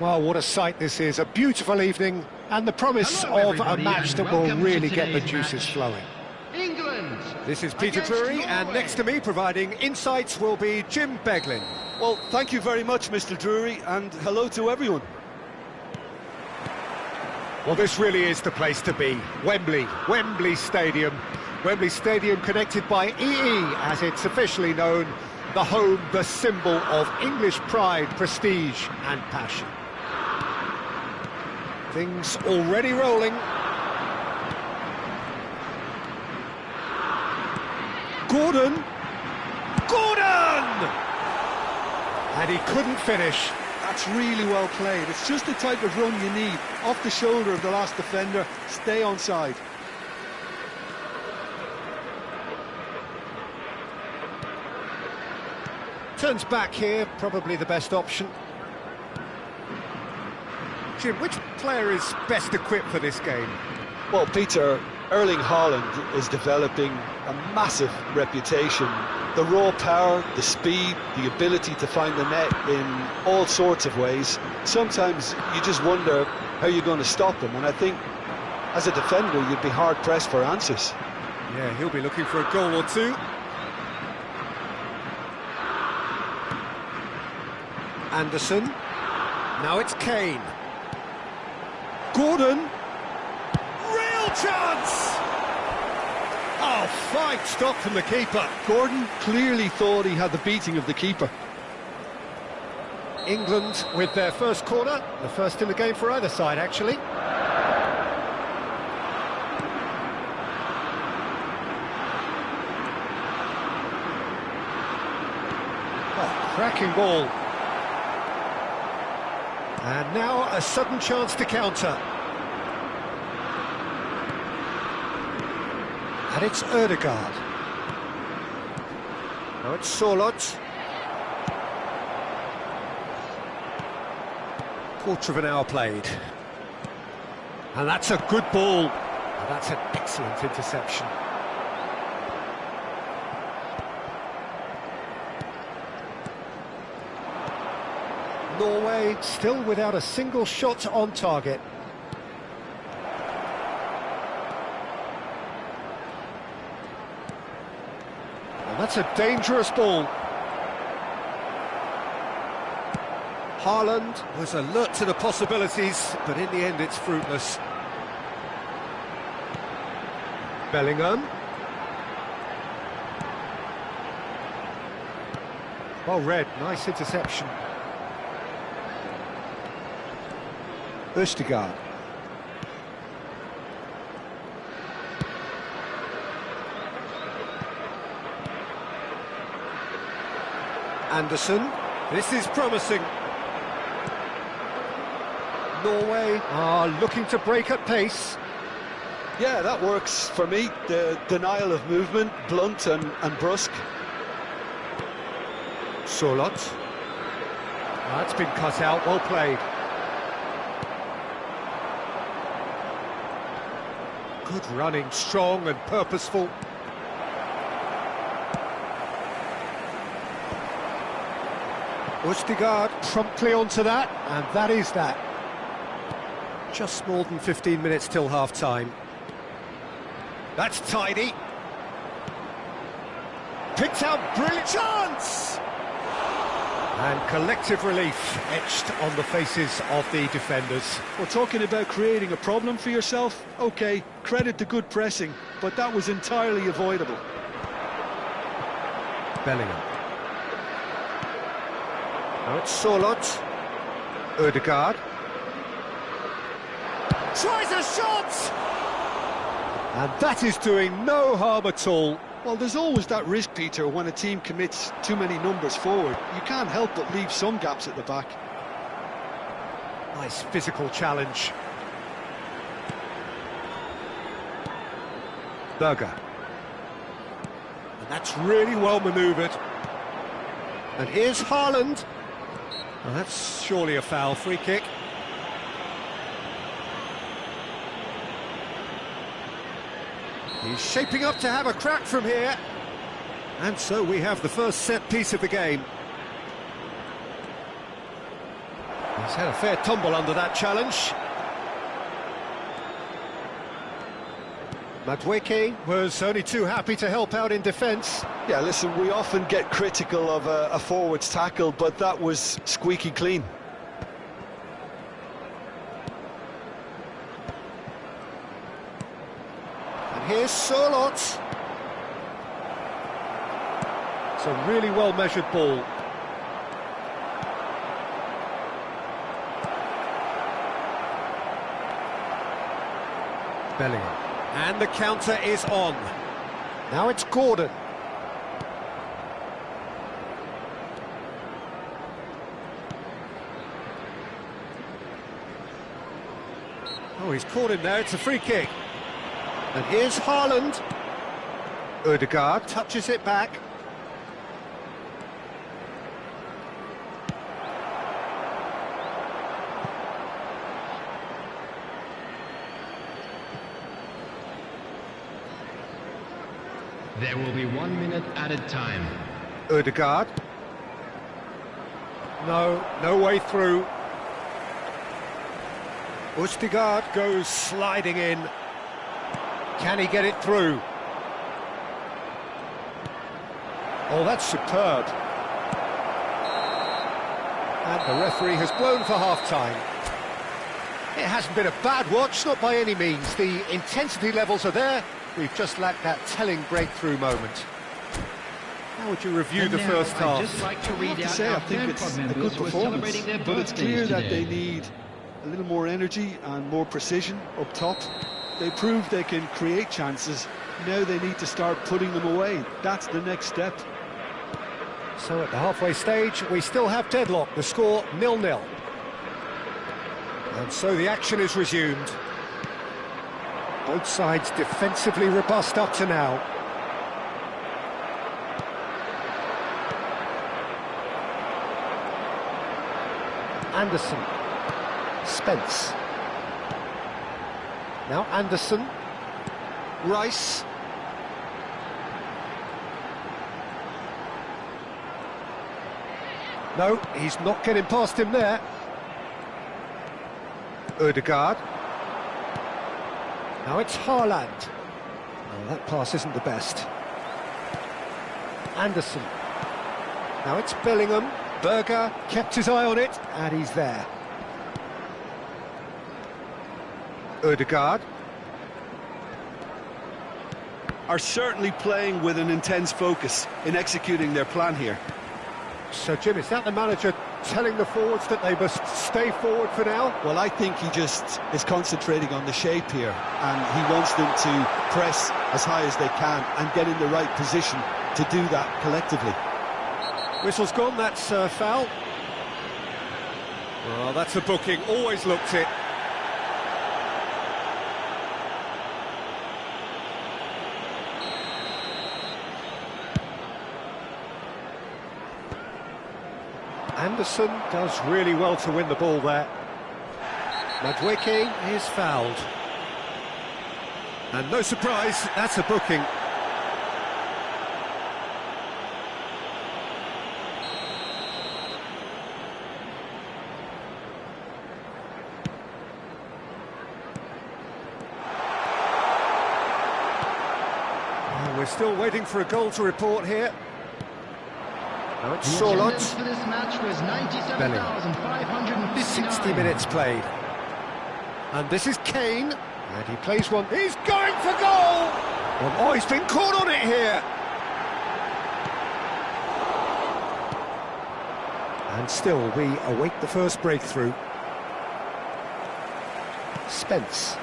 Well, what a sight this is, a beautiful evening, and the promise of a match that will really get the juices flowing. England. This is Peter Drury, and next to me providing insights will be Jim Beglin. Well, thank you very much, Mr. Drury, and hello to everyone. Well, this really is the place to be. Wembley Stadium. Wembley Stadium connected by EE, as it's officially known, the home, the symbol of English pride, prestige and passion. Things already rolling. Gordon! And he couldn't finish. That's really well played. It's just the type of run you need. Off the shoulder of the last defender, stay onside. Turns back here, probably the best option. Jim, which player is best equipped for this game? Well, Peter, Erling Haaland is developing a massive reputation. The raw power, the speed, the ability to find the net in all sorts of ways. Sometimes you just wonder how you're going to stop him, and I think as a defender you'd be hard-pressed for answers. Yeah, he'll be looking for a goal or two. Anderson. Now it's Kane. Gordon. Real chance! Oh, fine stop from the keeper. Gordon clearly thought he had the beating of the keeper. England with their first corner, the first in the game for either side, actually. Oh, cracking ball. And now a sudden chance to counter. And it's Ødegaard. Now it's Sorloth. Quarter of an hour played. And that's a good ball. And that's an excellent interception. Norway still without a single shot on target. And that's a dangerous ball. Haaland was alert to the possibilities, but in the end it's fruitless. Bellingham. Well read, nice interception. Ødegaard. Anderson. This is promising. Norway are looking to break at pace. Yeah, that works for me. The denial of movement, blunt and brusque. Sorloth. That's been cut out, well played. Good running, strong and purposeful. Ødegaard promptly onto that, and that is that. Just more than 15 minutes till half-time. That's tidy. Picked out, brilliant chance! And collective relief etched on the faces of the defenders. We're talking about creating a problem for yourself. OK, credit to good pressing, but that was entirely avoidable. Bellingham. Now it's Sorloth. Ødegaard. Tries a shot! And that is doing no harm at all. Well, there's always that risk, Peter, when a team commits too many numbers forward. You can't help but leave some gaps at the back. Nice physical challenge. Berger. And that's really well manoeuvred. And here's Haaland. Well, that's surely a foul, free kick. He's shaping up to have a crack from here. And so we have the first set piece of the game. He's had a fair tumble under that challenge. Madueke was only too happy to help out in defence. Yeah, listen, we often get critical of a forward's tackle, but that was squeaky clean. Here's Sorloth. It's a really well-measured ball. Bellingham. And the counter is on. Now it's Gordon. Oh, he's caught him there. It's a free kick. And here's Haaland. Ødegaard touches it back. There will be 1 minute added time. Ødegaard. No way through. Ødegaard goes sliding in. Can he get it through? Oh, that's superb. And the referee has blown for half-time. It hasn't been a bad watch, not by any means. The intensity levels are there. We've just lacked that telling breakthrough moment. How would you review the And first now I'd half? just like to I read have to out say, I our think third it's club a members good who are performance, celebrating their but it's birthdays clear that today. they need a little more energy and more precision up top. They proved they can create chances. Now they need to start putting them away. That's the next step. So at the halfway stage, we still have deadlock. The score 0-0. And so the action is resumed. Both sides defensively robust up to now. Anderson. Spence. Now Anderson. Rice. No, he's not getting past him there. Ødegaard. Now it's Haaland. Oh, that pass isn't the best. Anderson. Now it's Bellingham. Berger kept his eye on it, and he's there. Ødegaard. Are certainly playing with an intense focus in executing their plan here. So, Jim, is that the manager telling the forwards that they must stay forward for now? Well, I think he just is concentrating on the shape here, and he wants them to press as high as they can and get in the right position to do that collectively. Whistle's gone, that's foul. Well, that's a booking, always looked it. Anderson does really well to win the ball there. Madueke is fouled. And no surprise, that's a booking. Well, we're still waiting for a goal to report here. Now it's The Sorlot. attendance for this match was 97,559. 60 minutes played. And this is Kane. And he plays one. He's going for goal! Oh, he's been caught on it here. And still, we await the first breakthrough. Spence.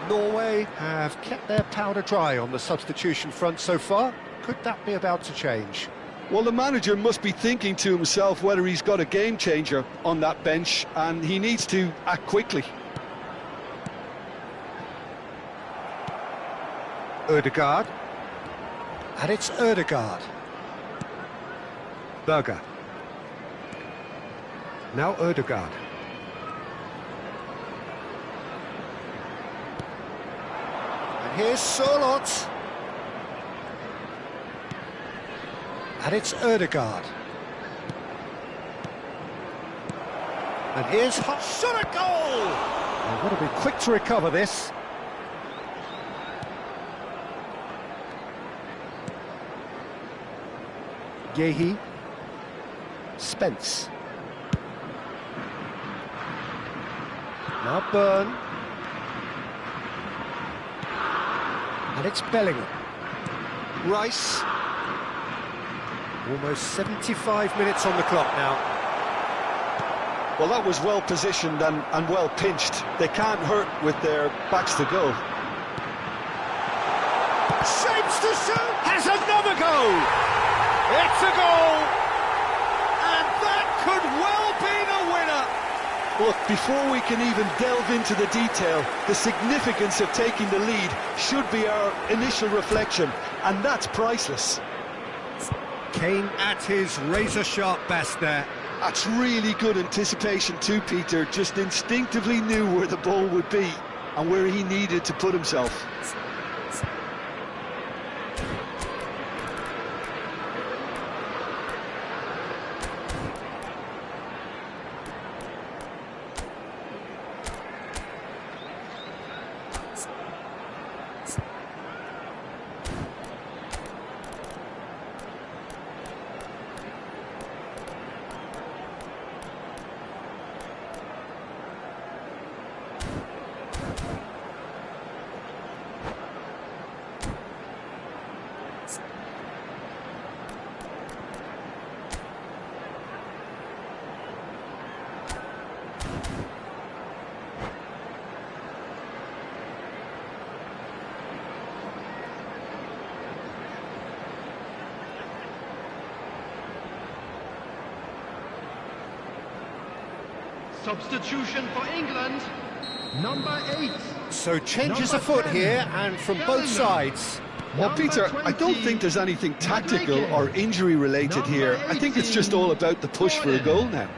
Norway have kept their powder dry on the substitution front so far. Could that be about to change? Well, the manager must be thinking to himself whether he's got a game changer on that bench, and he needs to act quickly. Ødegaard. And it's Ødegaard. Berger. Now Ødegaard. And here's Sorlot. And it's Ødegaard. And here's shot a goal! They've got to be quick to recover this. Yehi. Spence. Now Byrne. And it's Bellingham. Rice. Almost 75 minutes on the clock now. Well, that was well positioned and well pinched. They can't hurt with their backs to goal. Shapes to shoot! Has another go! It's a goal! And that could well be the winner! Look, before we can even delve into the detail, the significance of taking the lead should be our initial reflection, and that's priceless. Kane at his razor-sharp best there. That's really good anticipation too, Peter. Just instinctively knew where the ball would be and where he needed to put himself. Substitution for England, number 8. So changes afoot here, and from both sides. Well, Peter, I don't think there's anything tactical or injury-related here. I think it's just all about the push for a goal now.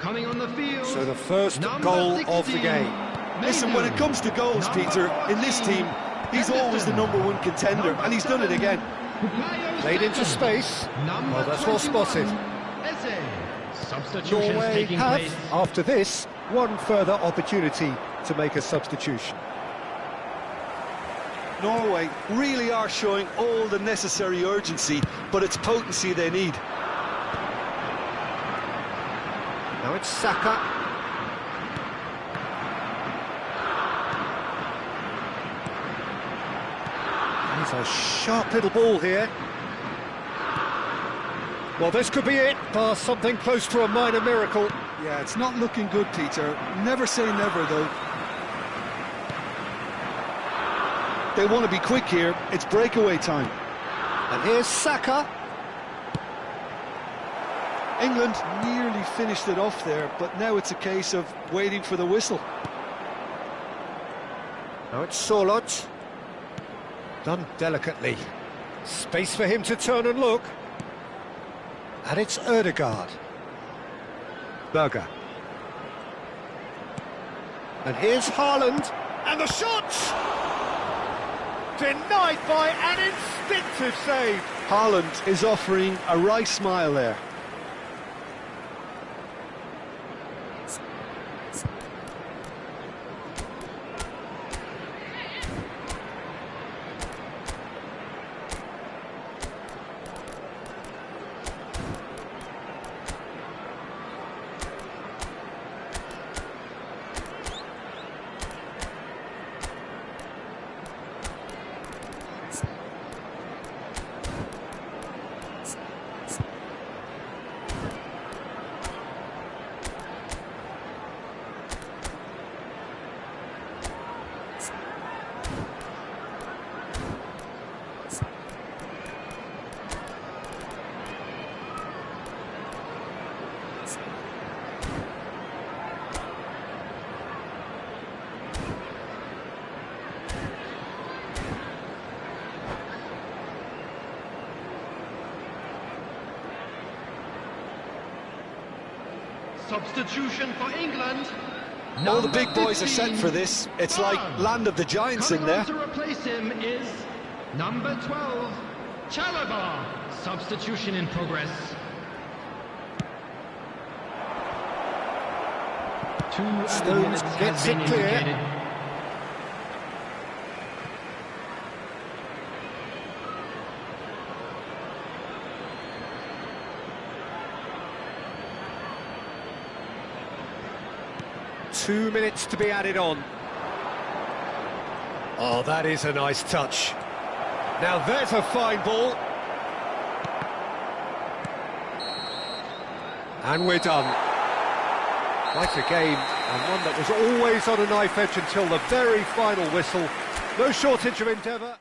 Coming on the field. So the first goal of the game. Listen, when it comes to goals, Peter, in this team, he's always the #1 contender, and he's done it again. Played into space. Well, that's well spotted. Substitution Norway taking have, place. after this, one further opportunity to make a substitution. Norway really are showing all the necessary urgency, but it's potency they need. Now it's Saka. He's a sharp little ball here. Well, this could be it, bar something close to a minor miracle. Yeah, it's not looking good, Peter. Never say never, though. They want to be quick here. It's breakaway time. And here's Saka. England nearly finished it off there, but now it's a case of waiting for the whistle. Now it's Sorloth. Done delicately. Space for him to turn and look. And it's Ødegaard. Berger. And here's Haaland. And the shot! Denied by an instinctive save. Haaland is offering a wry smile there. Substitution for England. All the big boys are set for this. It's like land of the giants in there. To replace him is number 12, Chalobah. Substitution in progress. 2 minutes gets have been it clear. indicated. Two minutes to be added on. Oh, that is a nice touch. Now there's a fine ball. And we're done. Quite a game, and one that was always on a knife edge until the very final whistle. No shortage of endeavour.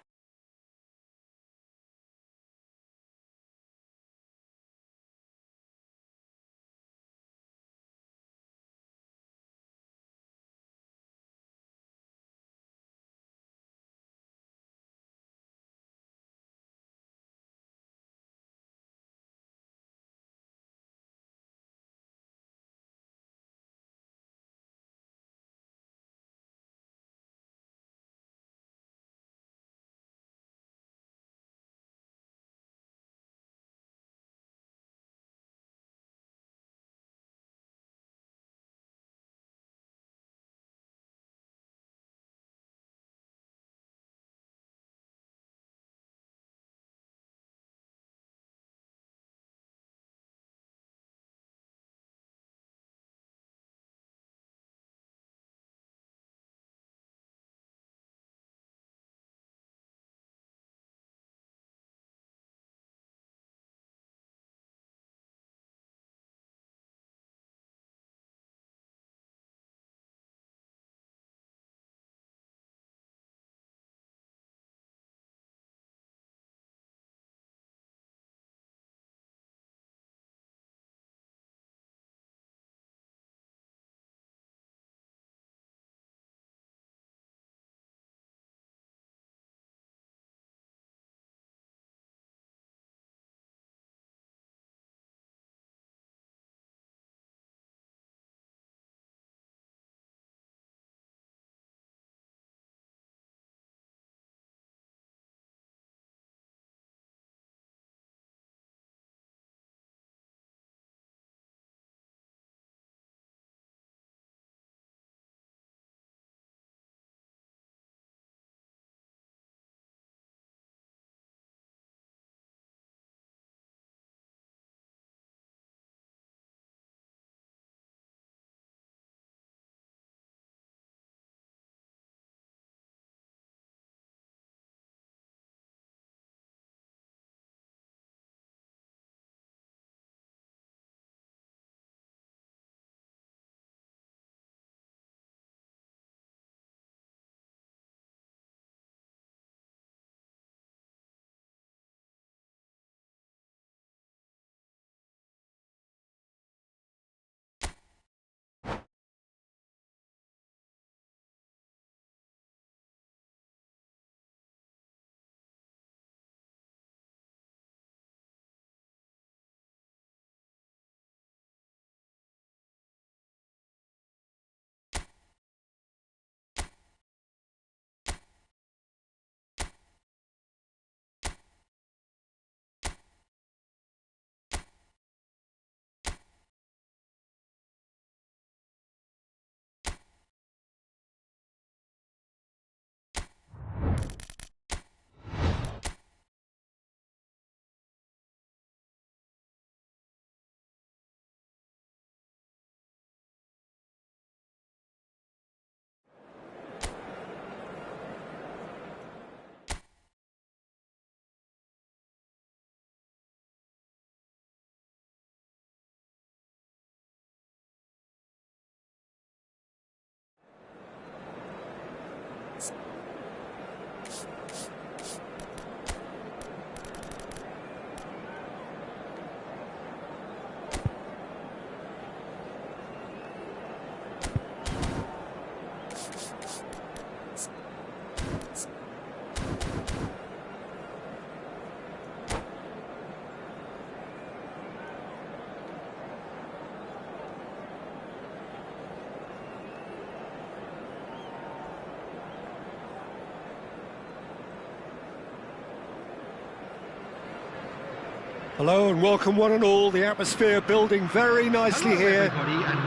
Hello and welcome one and all. The atmosphere building very nicely here.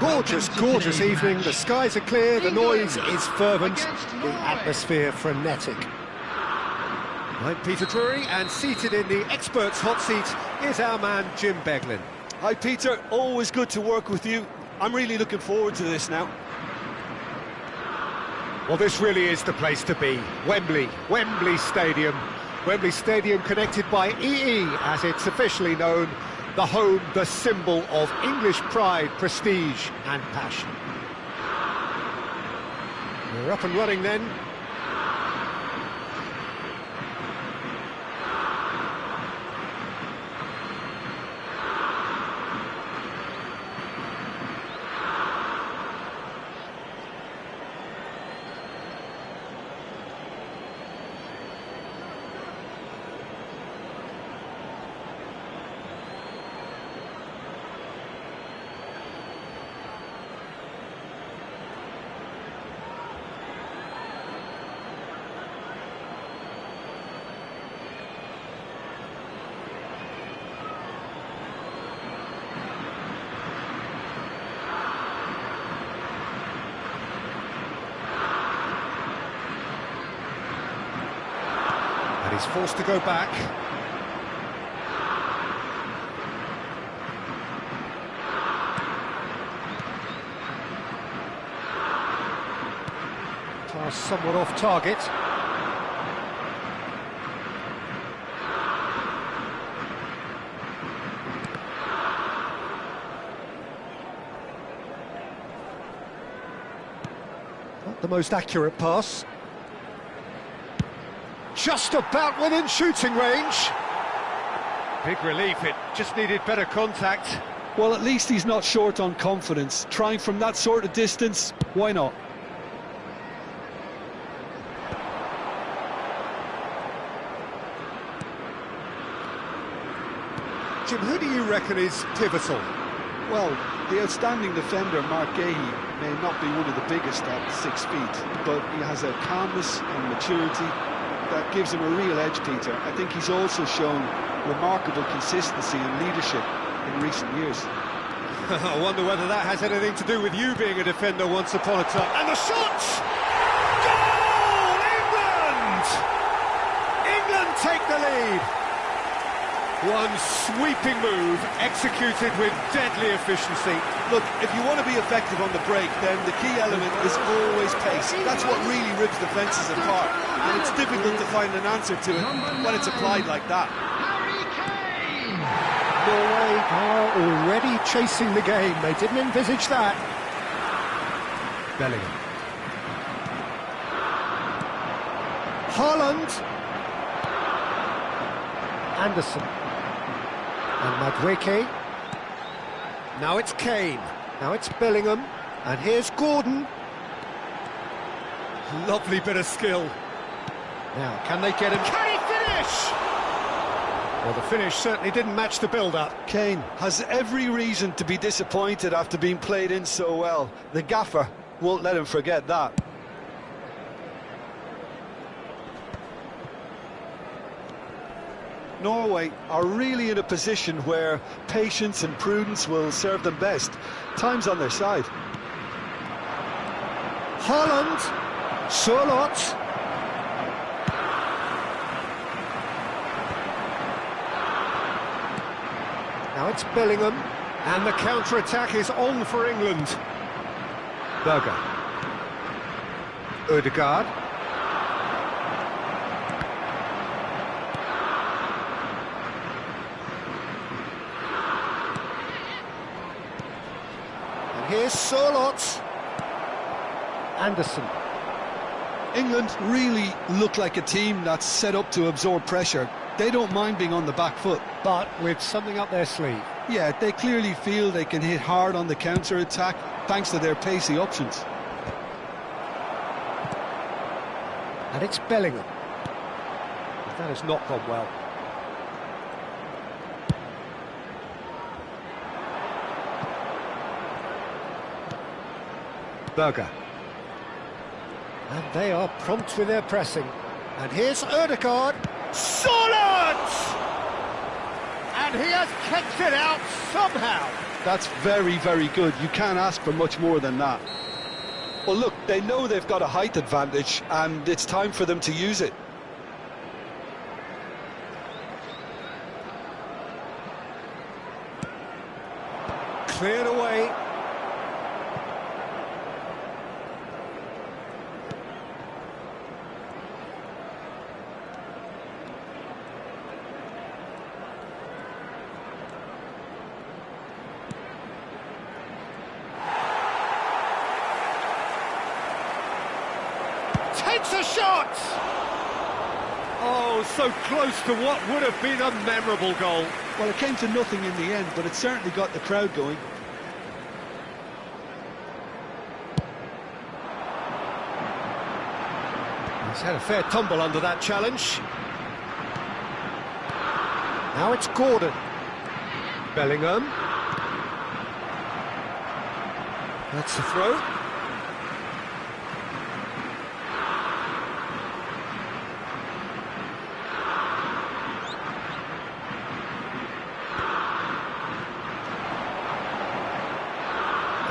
Gorgeous, gorgeous evening. The skies are clear, the noise is fervent, the atmosphere frenetic. I'm Peter Drury, and seated in the experts' hot seat is our man Jim Beglin. Hi Peter, always good to work with you. I'm really looking forward to this now. Well, this really is the place to be. Wembley Stadium. Wembley Stadium connected by EE, as it's officially known, the home, the symbol of English pride, prestige and passion. We're up and running then. And he's forced to go back. Pass somewhat off target. Not the most accurate pass. Just about within shooting range. Big relief, it just needed better contact. Well, at least he's not short on confidence. Trying from that sort of distance, why not? Jim, who do you reckon is pivotal? Well, the outstanding defender, Mark Gahey, may not be one of the biggest at 6 feet, but he has a calmness and maturity that gives him a real edge, Peter. I think he's also shown remarkable consistency and leadership in recent years. I wonder whether that has anything to do with you being a defender once upon a time. And the shot! Goal! England! England take the lead. One sweeping move, executed with deadly efficiency. Look, if you want to be effective on the break, then the key element is always pace. That's what really rips defences apart, and it's difficult to find an answer to it when it's applied like that. Norway are already chasing the game. They didn't envisage that. Bellingham. Haaland. Anderson. And Madueke. Now it's Kane. Now it's Bellingham. And here's Gordon. Lovely bit of skill. Now, can they get him? Can he finish? Well, the finish certainly didn't match the build-up. Kane has every reason to be disappointed after being played in so well. The gaffer won't let him forget that. Norway are really in a position where patience and prudence will serve them best. Time's on their side. Haaland, Sørloth. Now it's Bellingham, and the counter-attack is on for England. Berger. Ødegaard. Here's Sørloth. Anderson. England really look like a team that's set up to absorb pressure. They don't mind being on the back foot. But with something up their sleeve. Yeah, they clearly feel they can hit hard on the counter-attack thanks to their pacey options. And it's Bellingham. That has not gone well. Berger. And they are prompt with their pressing. And here's Ødegaard. Solid! And he has kept it out somehow. That's very, very good. You can't ask for much more than that. Well, look, they know they've got a height advantage, and it's time for them to use it. Cleared away. Takes a shot! Oh, so close to what would have been a memorable goal. Well, it came to nothing in the end, but it certainly got the crowd going. He's had a fair tumble under that challenge. Now it's Gordon. Bellingham. That's the throw.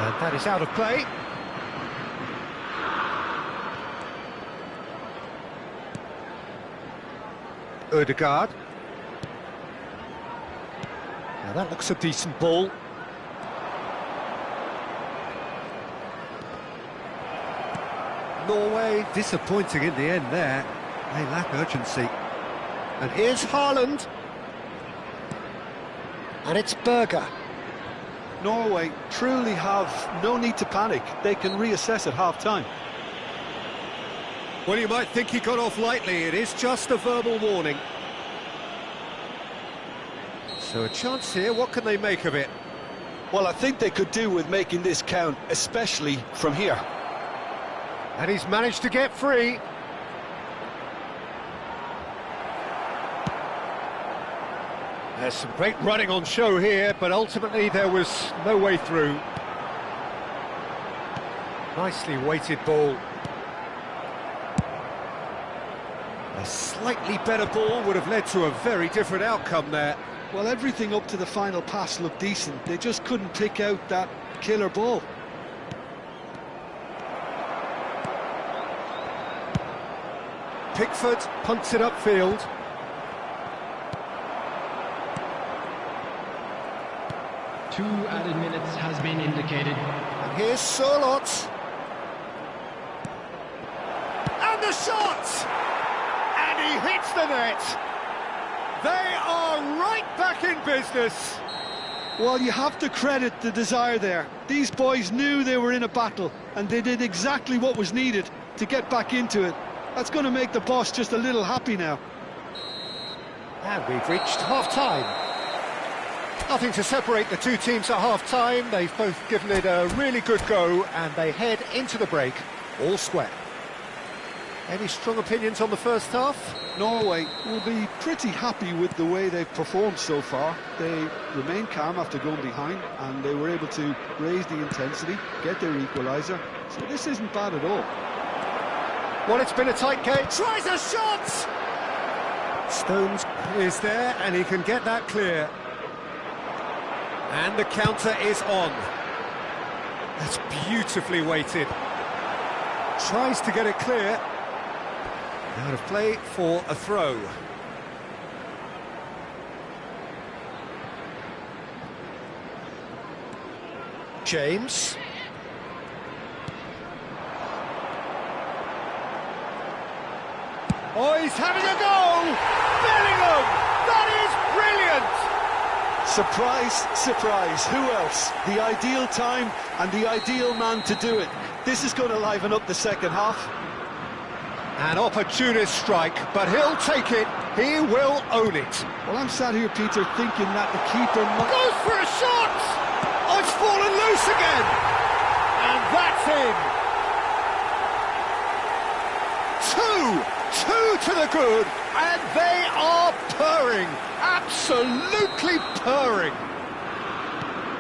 And that is out of play. Ødegaard. Now that looks a decent ball. Norway disappointing in the end there. They lack urgency. And here's Haaland. And it's Berger. Norway truly have no need to panic. They can reassess at half-time. Well, you might think he got off lightly. It is just a verbal warning. So a chance here. What can they make of it? Well, I think they could do with making this count, especially from here. And he's managed to get free. There's some great running on show here, but ultimately there was no way through. Nicely weighted ball. A slightly better ball would have led to a very different outcome there. Well, everything up to the final pass looked decent. They just couldn't pick out that killer ball. Pickford punts it upfield. Two added minutes has been indicated. And here's Sørloth. And the shot! And he hits the net. They are right back in business. Well, you have to credit the desire there. These boys knew they were in a battle, and they did exactly what was needed to get back into it. That's going to make the boss just a little happy now. And we've reached half-time. Nothing to separate the two teams at half-time. They've both given it a really good go, and they head into the break all square. Any strong opinions on the first half? Norway will be pretty happy with the way they've performed so far. They remain calm after going behind, and they were able to raise the intensity, get their equaliser. So this isn't bad at all. Well, it's been a tight game. Tries a shot! Stones is there, and he can get that clear. And the counter is on. That's beautifully weighted. Tries to get it clear. Out of play for a throw. James. Oh, he's having a go! Bellingham! That is brilliant! Surprise, surprise, who else? The ideal time and the ideal man to do it. This is going to liven up the second half. An opportunist strike, but he'll take it. He will own it. Well, I'm sat here, Peter, thinking that the keeper might... Goes for a shot! Oh, it's fallen loose again! And that's in. Two to the good, and they are purring. Absolutely purring.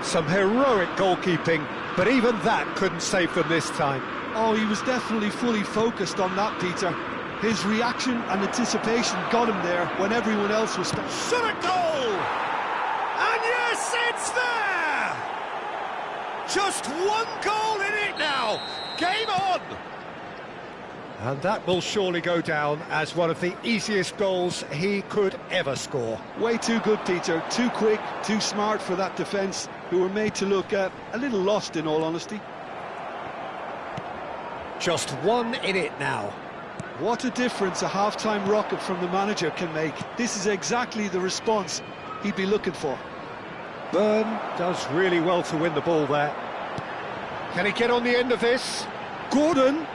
Some heroic goalkeeping, but even that couldn't save them this time. Oh, he was definitely fully focused on that, Peter. His reaction and anticipation got him there when everyone else was... Shot a goal! Yes, it's there! Just one goal in it now. Game on! And that will surely go down as one of the easiest goals he could ever score. Way too good, Peter. Too quick, too smart for that defence, who were made to look a little lost, in all honesty. Just one in it now. What a difference a half-time rocket from the manager can make. This is exactly the response he'd be looking for. Byrne does really well to win the ball there. Can he get on the end of this? Gordon.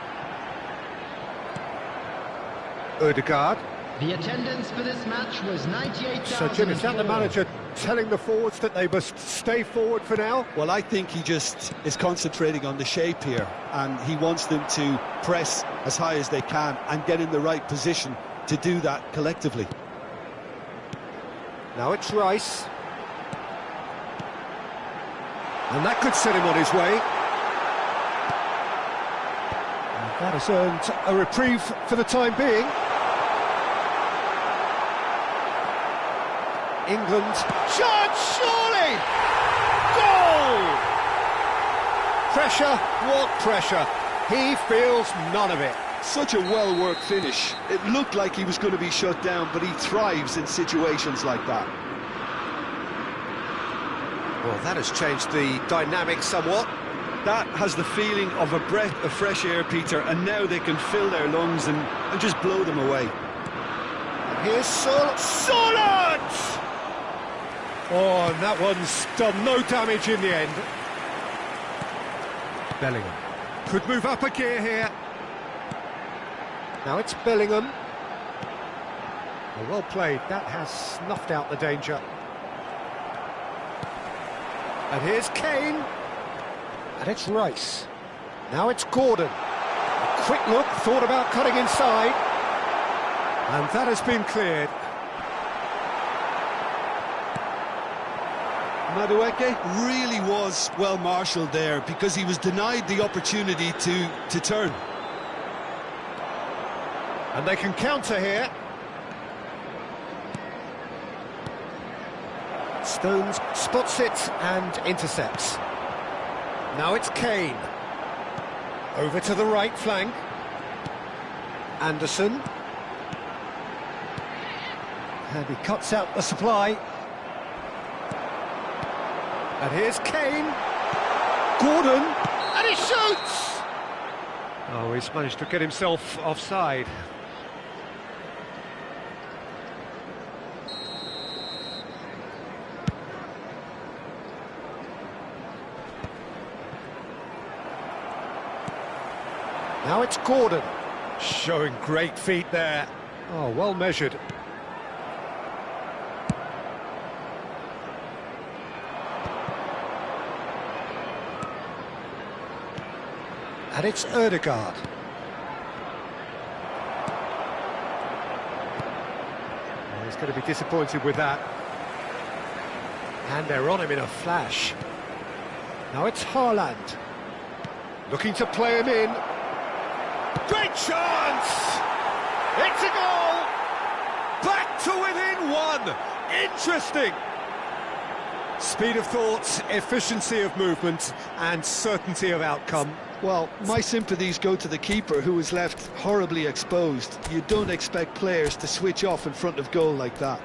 Ødegaard. The attendance for this match was 98,000. So, Jim, is that the manager telling the forwards that they must stay forward for now? Well, I think he just is concentrating on the shape here, and he wants them to press as high as they can and get in the right position to do that collectively. Now it's Rice. And that could set him on his way. And that has earned a reprieve for the time being. England, chance, surely! Goal! Pressure, what pressure? He feels none of it. Such a well-worked finish. It looked like he was going to be shut down, but he thrives in situations like that. Well, that has changed the dynamic somewhat. That has the feeling of a breath of fresh air, Peter, and now they can fill their lungs and just blow them away. And here's Solent! Oh, and that one's done no damage in the end. Bellingham could move up a gear here. Now it's Bellingham. Well played, that has snuffed out the danger. And here's Kane. And it's Rice. Now it's Gordon. A quick look, thought about cutting inside. And that has been cleared. Madueke really was well marshalled there because he was denied the opportunity to turn. And they can counter here. Stones spots it and intercepts. Now it's Kane. Over to the right flank. Anderson. And he cuts out the supply. And here's Kane. Gordon. And he shoots! Oh, he's managed to get himself offside. Now it's Gordon, showing great feet there. Oh, well measured. And it's Ødegaard. Oh, he's going to be disappointed with that. And they're on him in a flash. Now it's Haaland. Looking to play him in. Great chance! It's a goal! Back to within one! Interesting! Speed of thought, efficiency of movement, and certainty of outcome. Well, my sympathies go to the keeper, who was left horribly exposed. You don't expect players to switch off in front of goal like that.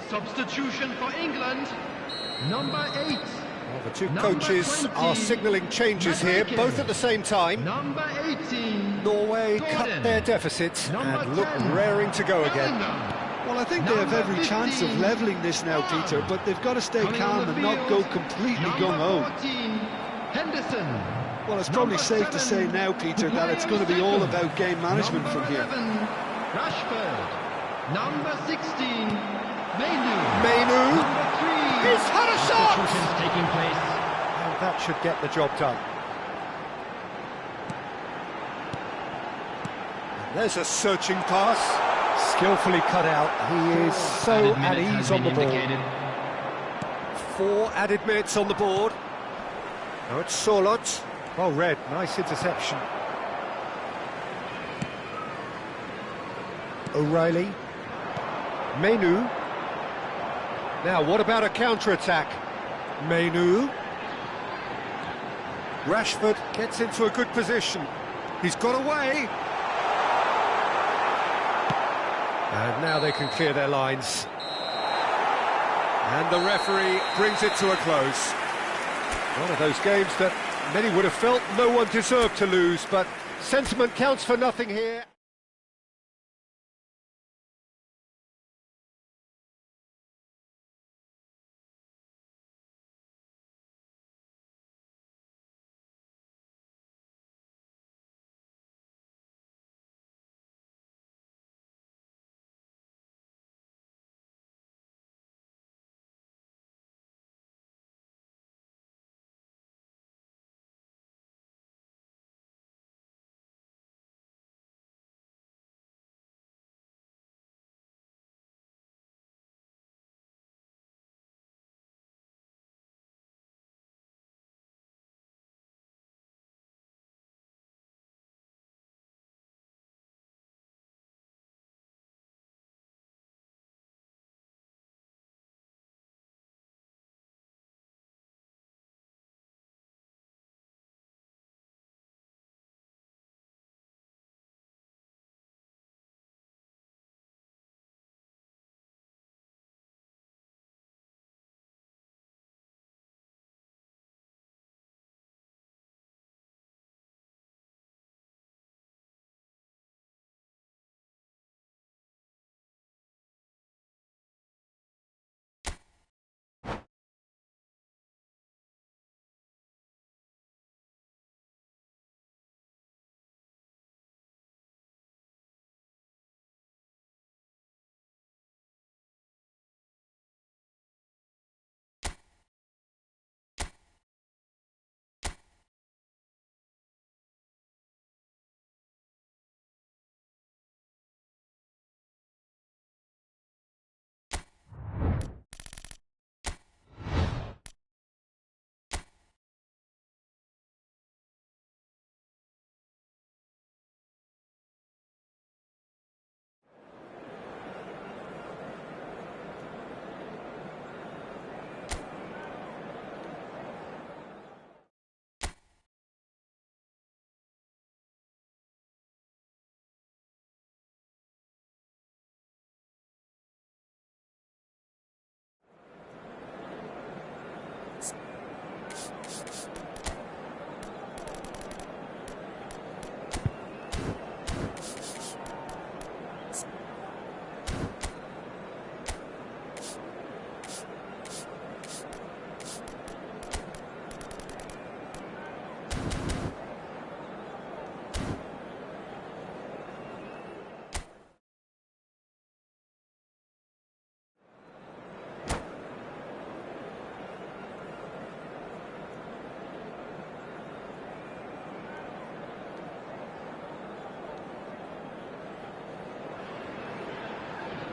Substitution for England, number 8. Well, the two coaches are signalling changes here, both at the same time. Number 18. Norway cut their deficits and look raring to go again. Well, I think they have every chance of levelling this now, Peter, but they've got to stay calm and not go completely gung-ho. Henderson. Well, it's probably safe to say now, Peter, that it's going to be all about game management from here. Rashford. Number 16. Mainu. Number 3. He's had a shot! Substitutions taking place. And that should get the job done. There's a searching pass. Skillfully cut out. He is so at ease on the ball. 4 added minutes on the board. Now it's Solot. Well read, nice interception. O'Reilly. Mainu. Now, what about a counter-attack? Mainu. Rashford gets into a good position. He's got away. And now they can clear their lines. And the referee brings it to a close. One of those games that many would have felt no one deserved to lose, but sentiment counts for nothing here.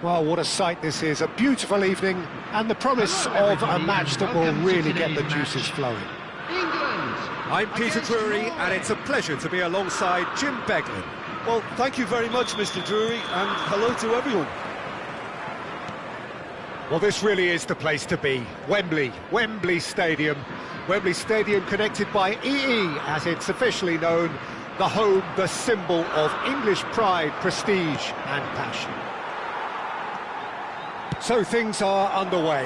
Well, what a sight this is, a beautiful evening, and the promise of a match that will really get the juices flowing. I'm Peter Drury, and it's a pleasure to be alongside Jim Beglin. Well, thank you very much, Mr. Drury, and hello to everyone. Well, this really is the place to be. Wembley Stadium. Wembley Stadium connected by EE, as it's officially known, the home, the symbol of English pride, prestige and passion. So things are underway.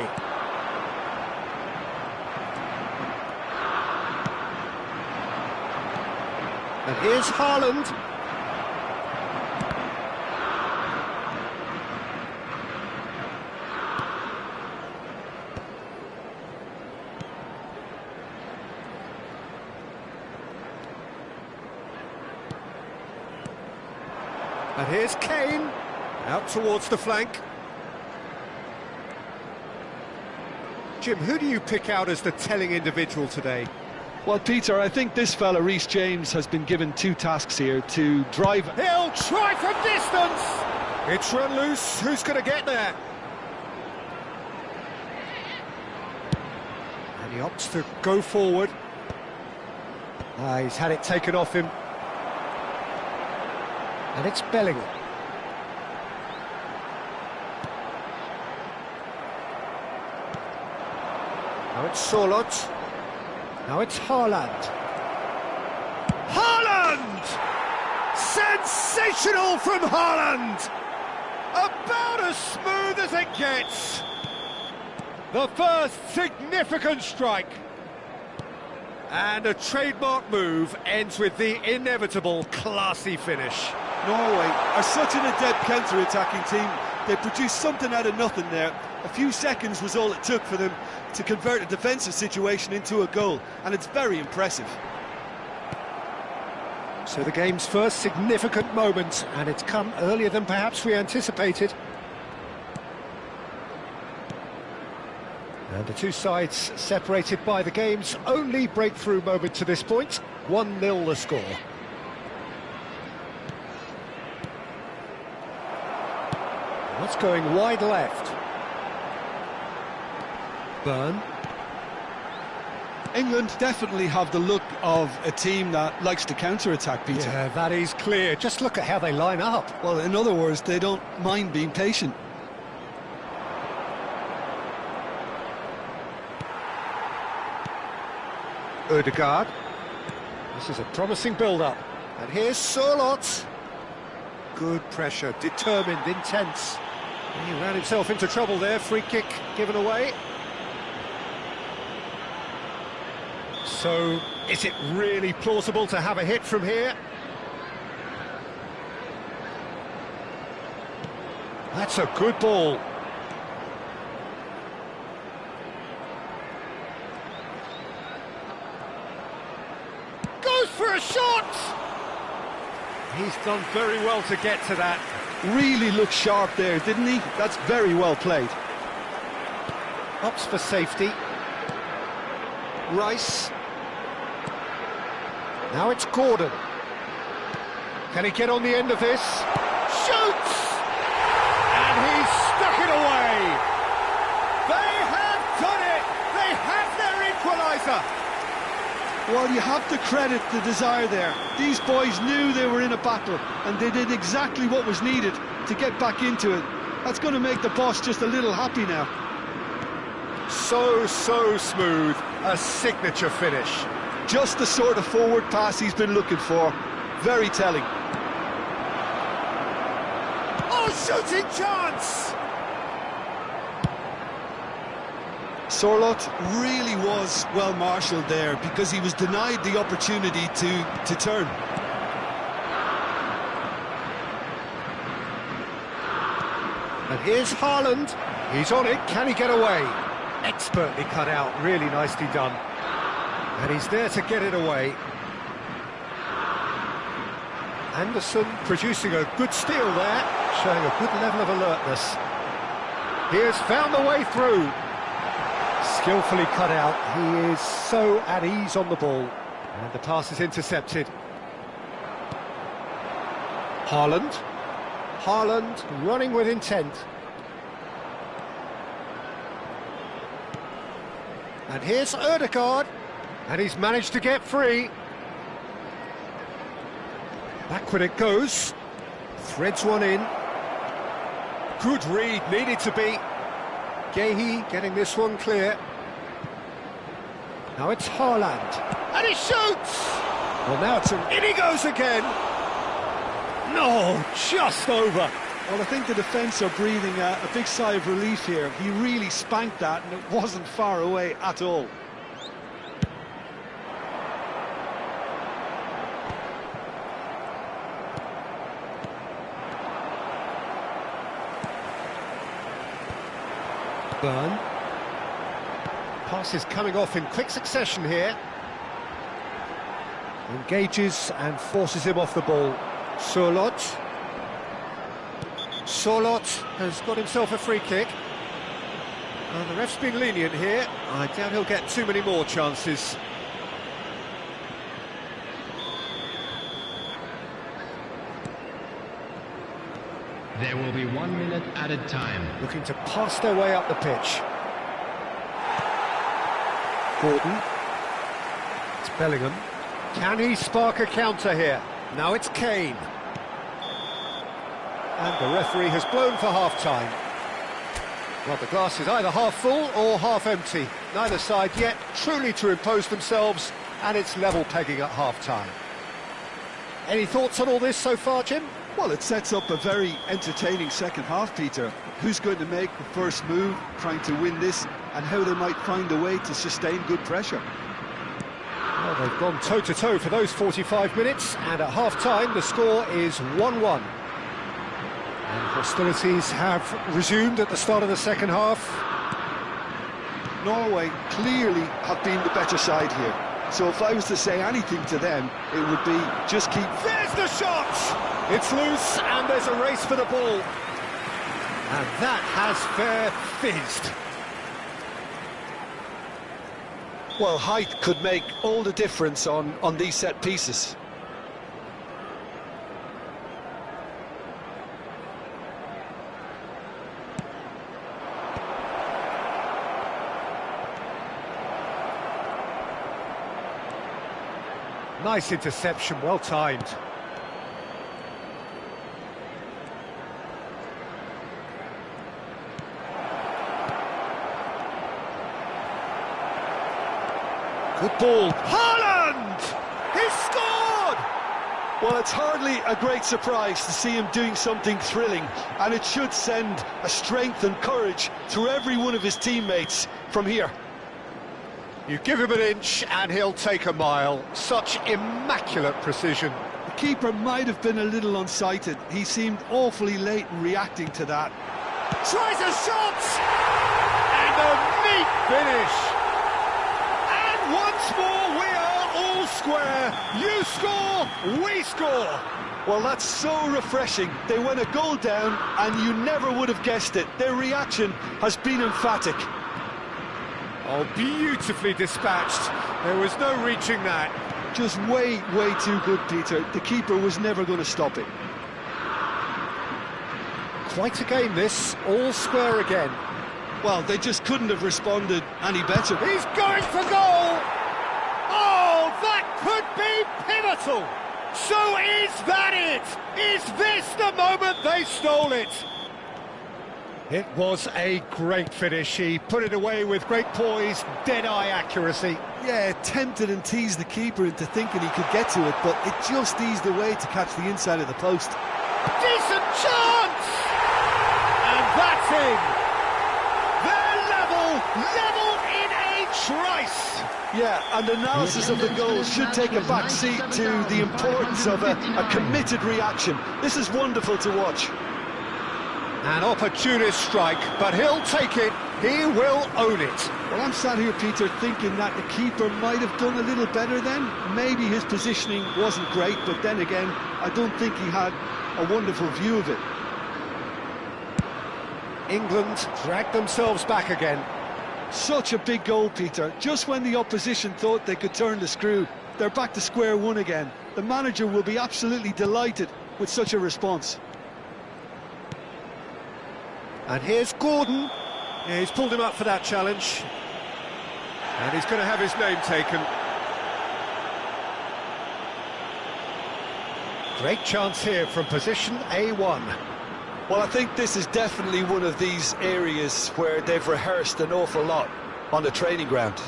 And here's Haaland. And here's Kane, out towards the flank. Jim, who do you pick out as the telling individual today? Well, Peter, I think this fella, Reece James, has been given two tasks here: to drive... He'll try from distance! It's run loose, who's going to get there? And he opts to go forward. He's had it taken off him. And it's Bellingham. Now it's Sorloth. Now it's Haaland. Haaland! Sensational from Haaland! About as smooth as it gets. The first significant strike. And a trademark move ends with the inevitable classy finish. Norway are such an adept counter-attacking team. They produced something out of nothing there. A few seconds was all it took for them to convert a defensive situation into a goal, and it's very impressive. So the game's first significant moment, and it's come earlier than perhaps we anticipated. And the two sides separated by the game's only breakthrough moment to this point. 1-0 the score. That's going wide left. Burn. England definitely have the look of a team that likes to counter-attack, Peter. Yeah, that is clear. Just look at how they line up. Well, in other words, they don't mind being patient. Ødegaard. This is a promising build-up. And here's Sorloth. Good pressure, determined, intense. He ran himself into trouble there. Free kick given away. So, is it really plausible to have a hit from here? That's a good ball. Goes for a shot! He's done very well to get to that. Really looked sharp there, didn't he? That's very well played. Opts for safety. Rice. Now it's Gordon. Can he get on the end of this? Shoots! And he's stuck it away! They have done it! They have their equaliser! Well, you have to credit the desire there. These boys knew they were in a battle, and they did exactly what was needed to get back into it. That's going to make the boss just a little happy now. So smooth. A signature finish. Just the sort of forward pass he's been looking for. Very telling. Oh, shooting chance! Sorloth really was well marshalled there because he was denied the opportunity to turn. And here's Haaland. He's on it. Can he get away? Expertly cut out. Really nicely done. And he's there to get it away. Anderson producing a good steal there, showing a good level of alertness. He has found the way through. Skillfully cut out. He is so at ease on the ball. And the pass is intercepted. Haaland. Haaland running with intent. And here's Ødegaard. And he's managed to get free. Backward it goes. Threads one in. Good read, needed to be. Gehi getting this one clear. Now it's Haaland. And he shoots! Well, now it's in he goes again. No, just over. Well, I think the defence are breathing a big sigh of relief here. He really spanked that, and it wasn't far away at all. Burn. Pass is coming off in quick succession here. Engages and forces him off the ball. Solot. Solot has got himself a free kick. And the ref's been lenient here. I doubt he'll get too many more chances. There will be 1 minute added time. Looking to pass their way up the pitch. Gordon. It's Bellingham. Can he spark a counter here? Now it's Kane. And the referee has blown for half-time. Well, the glass is either half full or half empty. Neither side yet truly to impose themselves, and it's level pegging at half-time. Any thoughts on all this so far, Jim? Well, it sets up a very entertaining second half, Peter. Who's going to make the first move, trying to win this, and how they might find a way to sustain good pressure. Well, they've gone toe-to-toe for those 45 minutes, and at half-time the score is 1-1. And hostilities have resumed at the start of the second half. Norway clearly have been the better side here. So if I was to say anything to them, it would be just keep... There's the shot! It's loose, and there's a race for the ball. And that has fair fizzed. Well, height could make all the difference on these set pieces. Nice interception, well timed. Good ball. Haaland! He scored! Well, it's hardly a great surprise to see him doing something thrilling, and it should send a strength and courage through every one of his teammates from here. You give him an inch and he'll take a mile. Such immaculate precision. The keeper might have been a little unsighted. He seemed awfully late in reacting to that. Tries a shot! And a neat finish. And once more we are all square. You score, we score. Well, that's so refreshing. They went a goal down and you never would have guessed it. Their reaction has been emphatic. Oh, beautifully dispatched. There was no reaching that. Just way too good, Peter. The keeper was never going to stop it. Quite a game, this. All square again. Well, they just couldn't have responded any better. He's going for goal! Oh, that could be pivotal! So is that it? Is this the moment they stole it? It was a great finish. He put it away with great poise, dead-eye accuracy. Yeah, tempted and teased the keeper into thinking he could get to it, but it just eased away to catch the inside of the post. Decent chance! And that's in. They're level in a trice. Yeah, and analysis of the goal should take a back seat to the importance of a committed reaction. This is wonderful to watch. An opportunist strike, but he'll take it, he will own it. Well, I'm sat here, Peter, thinking that the keeper might have done a little better then. Maybe his positioning wasn't great, but then again, I don't think he had a wonderful view of it. England dragged themselves back again. Such a big goal, Peter. Just when the opposition thought they could turn the screw, they're back to square one again. The manager will be absolutely delighted with such a response. And here's Gordon. Yeah, he's pulled him up for that challenge. And he's going to have his name taken. Great chance here from position A1. Well, I think this is definitely one of these areas where they've rehearsed an awful lot on the training ground.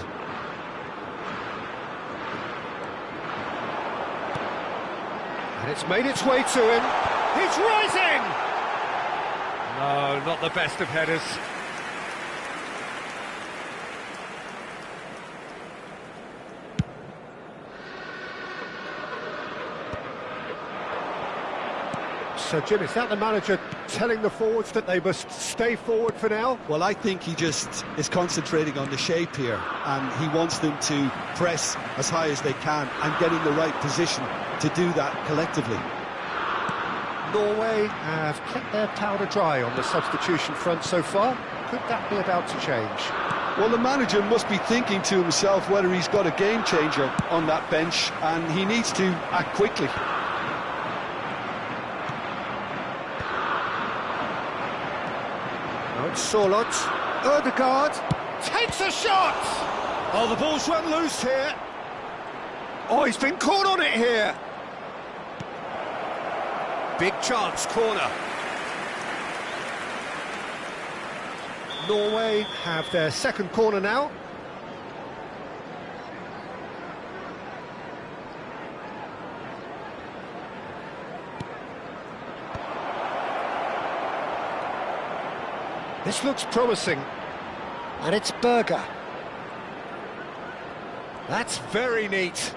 And it's made its way to him. He's rising! No, not the best of headers. So, Jim, is that the manager telling the forwards that they must stay forward for now? Well, I think he just is concentrating on the shape here, and he wants them to press as high as they can and get in the right position to do that collectively. Norway have kept their powder dry on the substitution front so far. Could that be about to change? Well, the manager must be thinking to himself whether he's got a game changer on that bench, and he needs to act quickly. Sorlot, Ødegaard takes a shot! Oh, the ball's run loose here. Oh, he's been caught on it here. Big chance, corner. Norway have their second corner now. This looks promising, and it's Berger. That's very neat.